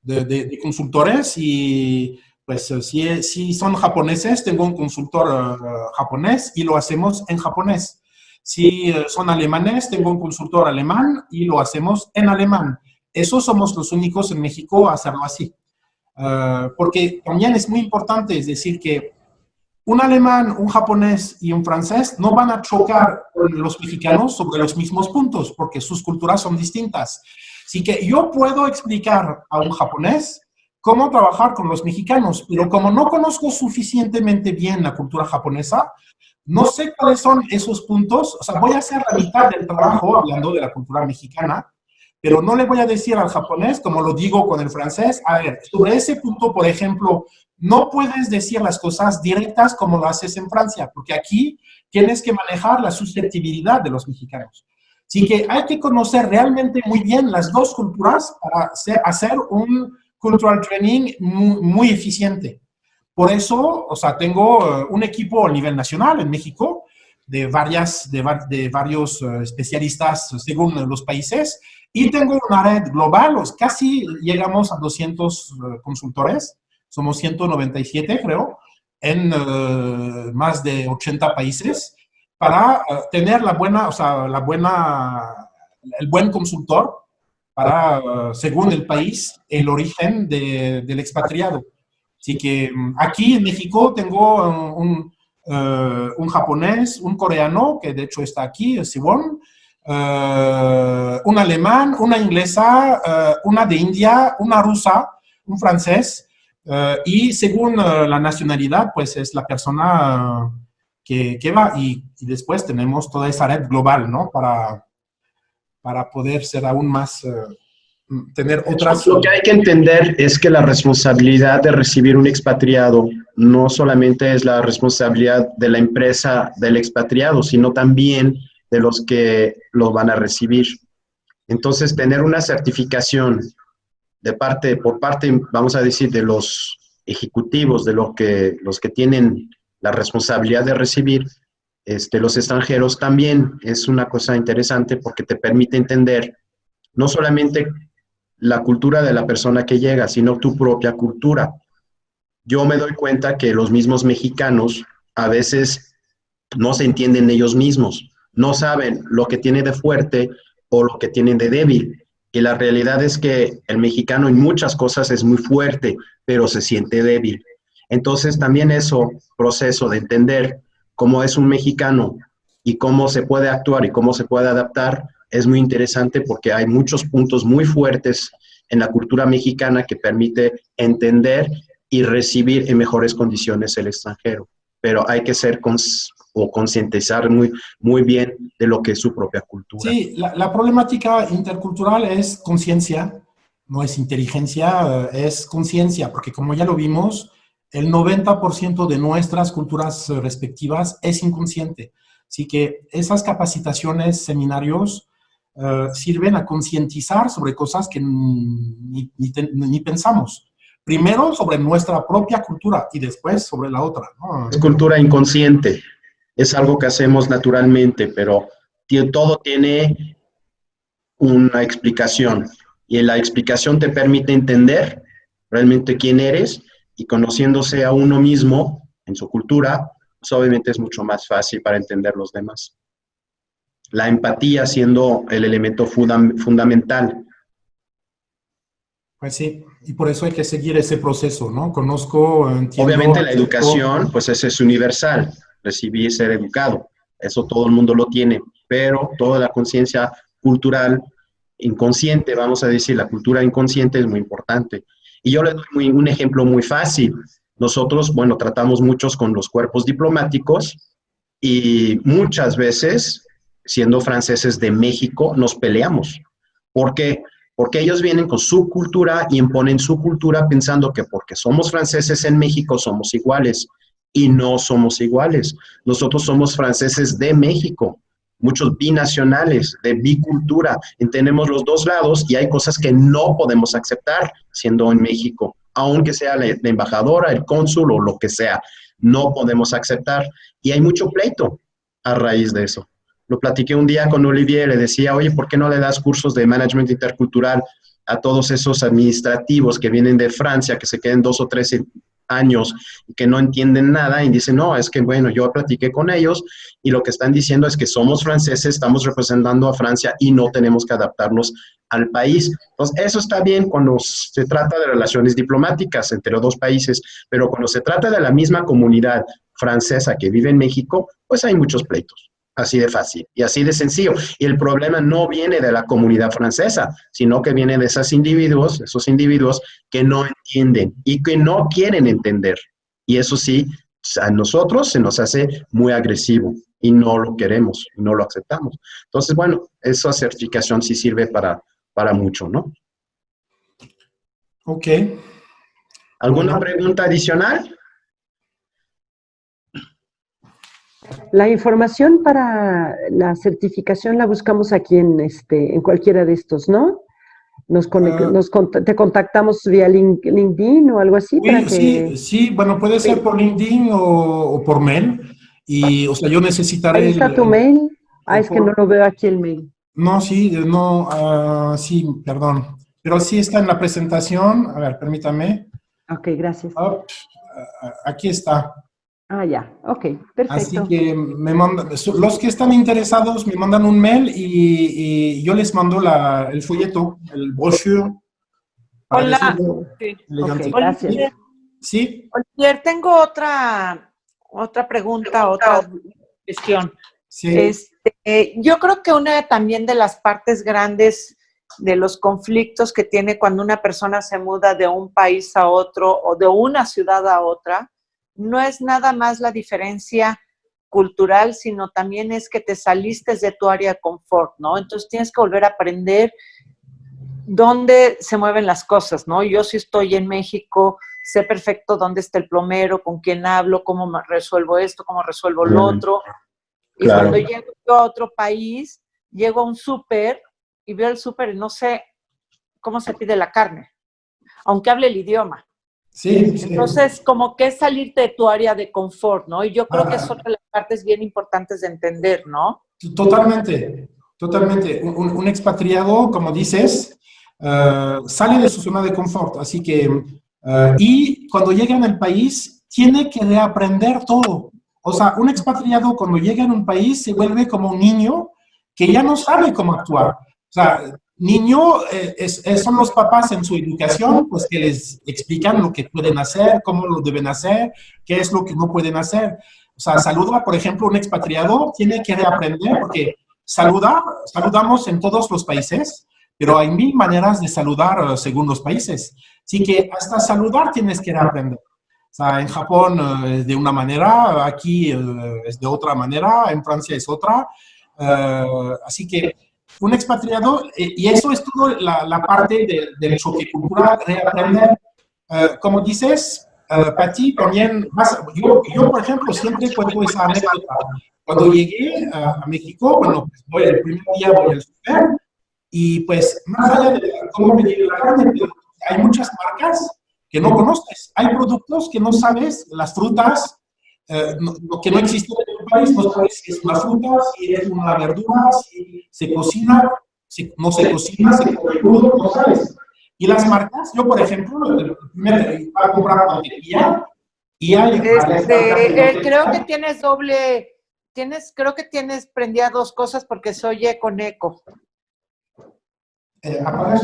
de consultores y pues si son japoneses, tengo un consultor japonés y lo hacemos en japonés. Si son alemanes, tengo un consultor alemán y lo hacemos en alemán. Esos somos los únicos en México a hacerlo así. Porque también es muy importante, es decir, que un alemán, un japonés y un francés no van a chocar con los mexicanos sobre los mismos puntos, porque sus culturas son distintas. Así que yo puedo explicar a un japonés cómo trabajar con los mexicanos, pero como no conozco suficientemente bien la cultura japonesa, No sé cuáles son esos puntos, o sea, voy a hacer la mitad del trabajo hablando de la cultura mexicana, pero no le voy a decir al japonés, como lo digo con el francés, a ver, sobre ese punto, por ejemplo, no puedes decir las cosas directas como lo haces en Francia, porque aquí tienes que manejar la susceptibilidad de los mexicanos. Así que hay que conocer realmente muy bien las dos culturas para hacer un cultural training muy eficiente. Por eso, o sea, tengo un equipo a nivel nacional en México de varios especialistas según los países y tengo una red global, casi llegamos a 200 consultores, somos 197 creo, en más de 80 países para tener el buen consultor para, según el país, el origen del expatriado. Así que aquí en México tengo un japonés, un coreano, que de hecho está aquí, Siwon, un alemán, una inglesa, una de India, una rusa, un francés, y según la nacionalidad, pues es la persona que va. Y después tenemos toda esa red global, ¿no? Para poder ser aún más... tener otras... Lo que hay que entender es que la responsabilidad de recibir un expatriado no solamente es la responsabilidad de la empresa del expatriado, sino también de los que lo van a recibir. Entonces, tener una certificación por parte, vamos a decir, de los ejecutivos, de los que tienen la responsabilidad de recibir los extranjeros, también es una cosa interesante porque te permite entender no solamente la cultura de la persona que llega, sino tu propia cultura. Yo me doy cuenta que los mismos mexicanos a veces no se entienden ellos mismos, no saben lo que tiene de fuerte o lo que tienen de débil. Y la realidad es que el mexicano en muchas cosas es muy fuerte, pero se siente débil. Entonces también proceso de entender cómo es un mexicano y cómo se puede actuar y cómo se puede adaptar, es muy interesante porque hay muchos puntos muy fuertes en la cultura mexicana que permite entender y recibir en mejores condiciones el extranjero. Pero hay que ser concientizar muy bien de lo que es su propia cultura. Sí, la problemática intercultural es conciencia, no es inteligencia, es conciencia, porque como ya lo vimos, el 90% de nuestras culturas respectivas es inconsciente. Así que esas capacitaciones, seminarios, sirven a concientizar sobre cosas que ni pensamos. Primero sobre nuestra propia cultura y después sobre la otra, ¿no? Es cultura inconsciente, es algo que hacemos naturalmente, pero todo tiene una explicación y la explicación te permite entender realmente quién eres y conociéndose a uno mismo en su cultura, pues obviamente es mucho más fácil para entender los demás. La empatía siendo el elemento fundamental. Pues sí, y por eso hay que seguir ese proceso, ¿no? Conozco, entiendo... Obviamente la educación, pues ese es universal, recibir, ser educado, eso todo el mundo lo tiene, pero toda la conciencia cultural inconsciente, vamos a decir, la cultura inconsciente es muy importante. Y yo le doy un ejemplo muy fácil. Nosotros, bueno, tratamos muchos con los cuerpos diplomáticos y muchas veces, siendo franceses de México, nos peleamos. ¿Por qué? Porque ellos vienen con su cultura y imponen su cultura pensando que porque somos franceses en México somos iguales. Y no somos iguales. Nosotros somos franceses de México, muchos binacionales, de bicultura. Tenemos los dos lados y hay cosas que no podemos aceptar siendo en México. Aunque sea la embajadora, el cónsul o lo que sea, no podemos aceptar. Y hay mucho pleito a raíz de eso. Lo platiqué un día con Olivier, le decía, oye, ¿por qué no le das cursos de management intercultural a todos esos administrativos que vienen de Francia, que se queden 2 o 3 años y que no entienden nada? Y dicen, no, es que bueno, yo platiqué con ellos y lo que están diciendo es que somos franceses, estamos representando a Francia y no tenemos que adaptarnos al país. Entonces, eso está bien cuando se trata de relaciones diplomáticas entre dos países, pero cuando se trata de la misma comunidad francesa que vive en México, pues hay muchos pleitos. Así de fácil y así de sencillo. Y el problema no viene de la comunidad francesa, sino que viene de esos individuos que no entienden y que no quieren entender. Y eso sí, a nosotros se nos hace muy agresivo y no lo queremos, no lo aceptamos. Entonces, bueno, esa certificación sí sirve para mucho, ¿no? Ok. ¿Alguna Bueno. pregunta adicional? La información para la certificación la buscamos aquí en cualquiera de estos, ¿no? Te contactamos vía LinkedIn o algo así para Sí, que... sí, bueno, puede ser por LinkedIn o por mail. Y, o sea, yo Ahí necesitaré está tu mail. Ah, es que no por- lo veo aquí el mail. no, sí, no, sí, perdón. Pero sí está en la presentación. A ver, permítame. Ok, gracias. Up, aquí está. Ah, ya. Ok, Así perfecto. que los que están interesados me mandan un mail y yo les mando el folleto, el brochure, para Hola, decirlo sí. Ok, elegante. gracias. ¿Sí? ¿Sí? Olivier, tengo otra pregunta, otra cuestión. Sí. Yo creo que una también de las partes grandes de los conflictos que tiene cuando una persona se muda de un país a otro o de una ciudad a otra, no es nada más la diferencia cultural, sino también es que te saliste de tu área de confort, ¿no? Entonces tienes que volver a aprender dónde se mueven las cosas, ¿no? Yo si estoy en México, sé perfecto dónde está el plomero, con quién hablo, cómo resuelvo esto, cómo resuelvo lo otro. Y Claro. cuando llego yo a otro país, llego a un súper y veo el súper y no sé cómo se pide la carne, aunque hable el idioma. Sí, sí. Entonces, como que es salirte de tu área de confort, ¿no? Y yo creo que es Ah, otra de las partes bien importantes de entender, ¿no? totalmente, totalmente. Un expatriado, como dices, sale de su zona de confort. Así que, y cuando llega en el país, tiene que reaprender todo. O sea, un expatriado cuando llega en un país se vuelve como un niño que ya no sabe cómo actuar. O sea, niño son los papás en su educación, pues que les explican lo que pueden hacer, cómo lo deben hacer, qué es lo que no pueden hacer. O sea, saluda, por ejemplo, un expatriado, tiene que reaprender porque saludamos en todos los países, pero hay mil maneras de saludar según los países. Así que hasta saludar tienes que reaprender. O sea, en Japón es de una manera, aquí es de otra manera, en Francia es otra. Así que un expatriado, y eso es todo la parte del choque cultural, reaprender. Como dices, Pati, también, yo, por ejemplo, siempre cuento esa anécdota. Cuando llegué a México, bueno, pues el primer día voy al super y pues más allá de cómo pedir la carne, hay muchas marcas que no conoces. Hay productos que no sabes, las frutas, que no existen en tu país, no sabes si es una fruta, si es una verdura, si se cocina, si no se cocina, se come crudo, no sabes. Y las marcas, yo por ejemplo, iba a comprar mantequilla y hay varias marcas de Creo que mantequilla. tienes creo que tienes prendida dos cosas porque se oye con eco. Apagas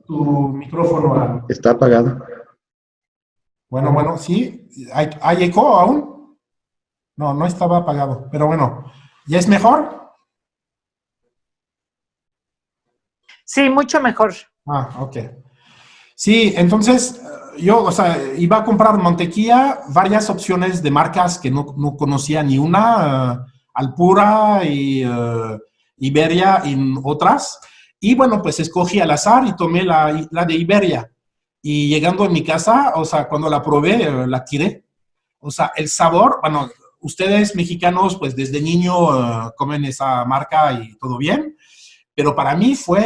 tu micrófono. Está apagado. Bueno, sí. ¿Hay eco aún? No, no estaba apagado, pero bueno. ¿Ya es mejor? Sí, mucho mejor. Ah, ok. Sí, entonces yo, o sea, iba a comprar mantequilla, varias opciones de marcas que no conocía ni una, Alpura y Iberia y otras. Y bueno, pues escogí al azar y tomé la de Iberia. Y llegando a mi casa, o sea, cuando la probé, la tiré. O sea, el sabor, bueno, ustedes mexicanos, pues desde niño comen esa marca y todo bien, pero para mí fue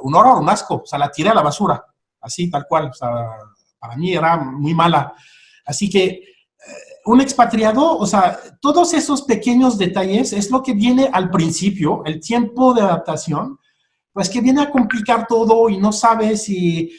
un horror, un asco. O sea, la tiré a la basura, así, tal cual. O sea, para mí era muy mala. Así que un expatriado, o sea, todos esos pequeños detalles es lo que viene al principio, el tiempo de adaptación, pues que viene a complicar todo y no sabes y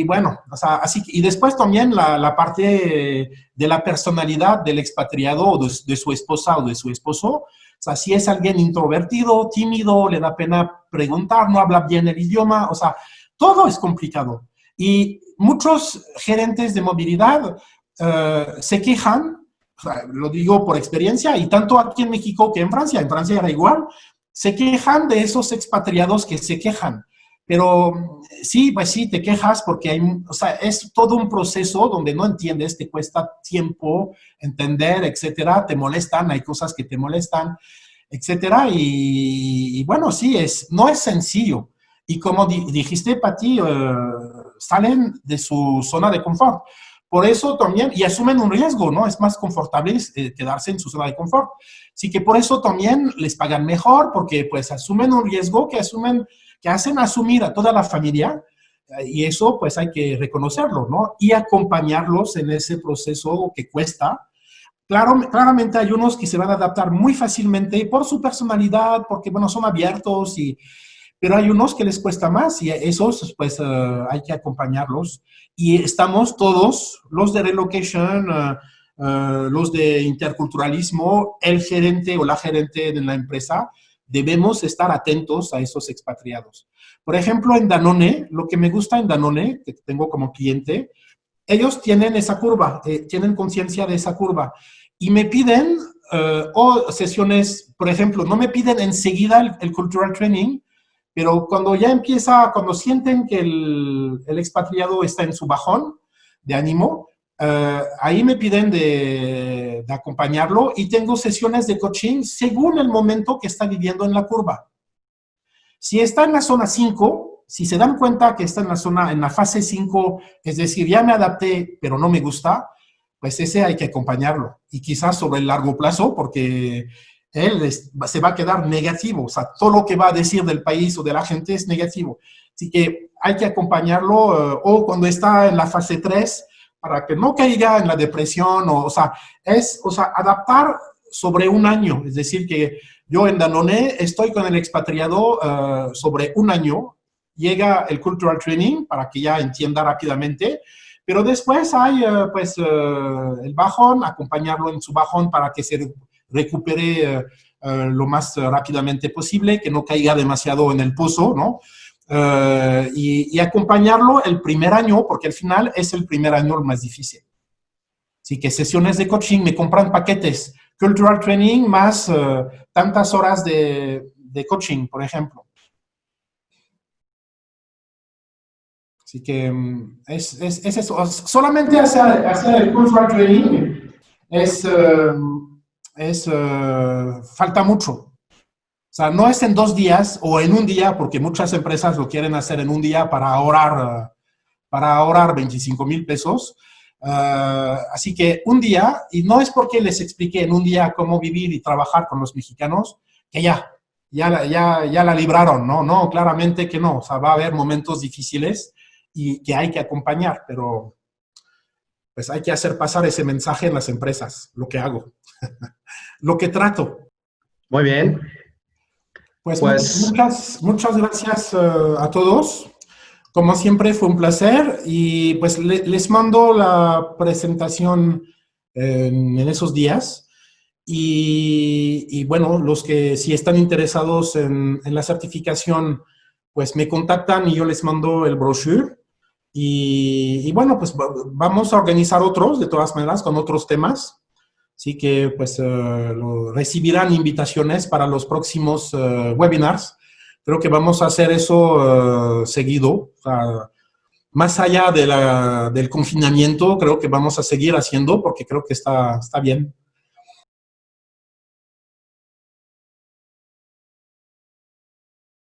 bueno, o sea, así y después también la parte de la personalidad del expatriado o de su esposa o de su esposo. O sea, si es alguien introvertido, tímido, le da pena preguntar, no habla bien el idioma, o sea, todo es complicado. Y muchos gerentes de movilidad se quejan, o sea, lo digo por experiencia, y tanto aquí en México que en Francia era igual, se quejan de esos expatriados que se quejan. Pero sí, pues sí, te quejas porque hay, o sea, es todo un proceso donde no entiendes, te cuesta tiempo entender, etcétera, te molestan, hay cosas que te molestan, etcétera, y bueno, sí, no es sencillo. Y como dijiste, Pati, salen de su zona de confort. Por eso también, y asumen un riesgo, ¿no? Es más confortable quedarse en su zona de confort. Así que por eso también les pagan mejor, porque pues asumen un riesgo que hacen asumir a toda la familia, y eso pues hay que reconocerlo, ¿no? Y acompañarlos en ese proceso que cuesta. Claro, claramente hay unos que se van a adaptar muy fácilmente por su personalidad, porque, bueno, son abiertos, pero hay unos que les cuesta más y esos, pues, hay que acompañarlos. Y estamos todos, los de relocation, los de interculturalismo, el gerente o la gerente de la empresa, debemos estar atentos a esos expatriados. Por ejemplo, en Danone, lo que me gusta en Danone, que tengo como cliente, ellos tienen esa curva, tienen conciencia de esa curva y me piden o sesiones, por ejemplo, no me piden enseguida el cultural training, pero cuando ya empieza, cuando sienten que el expatriado está en su bajón de ánimo, ahí me piden de acompañarlo y tengo sesiones de coaching según el momento que está viviendo en la curva. Si está en la zona 5, si se dan cuenta que está en la fase 5, es decir, ya me adapté, pero no me gusta, pues ese hay que acompañarlo. Y quizás sobre el largo plazo, porque él se va a quedar negativo. O sea, todo lo que va a decir del país o de la gente es negativo. Así que hay que acompañarlo, o cuando está en la fase 3, para que no caiga en la depresión, o sea, adaptar sobre un año. Es decir, que yo en Danone estoy con el expatriado sobre un año, llega el Cultural Training para que ya entienda rápidamente, pero después hay el bajón, acompañarlo en su bajón para que se recupere lo más rápidamente posible, que no caiga demasiado en el pozo, ¿no? Y acompañarlo el primer año, porque al final es el primer año el más difícil. Así que sesiones de coaching, me compran paquetes, Cultural Training más tantas horas de coaching, por ejemplo. Así que es eso. Solamente hacer el Cultural Training falta mucho. O sea, no es en 2 días o en un día, porque muchas empresas lo quieren hacer en un día para ahorrar 25,000 pesos. Así que un día, y no es porque les expliqué en un día cómo vivir y trabajar con los mexicanos, que ya la libraron, ¿no? No, claramente que no. O sea, va a haber momentos difíciles y que hay que acompañar, pero pues hay que hacer pasar ese mensaje en las empresas, lo que hago, lo que trato. Muy bien. Pues muchas gracias a todos. Como siempre fue un placer y pues les mando la presentación en esos días y bueno, los que si están interesados en la certificación, pues me contactan y yo les mando el brochure y bueno, pues vamos a organizar otros de todas maneras con otros temas. Así que pues recibirán invitaciones para los próximos webinars. Creo que vamos a hacer eso seguido. O sea, más allá del confinamiento, creo que vamos a seguir haciendo porque creo que está bien.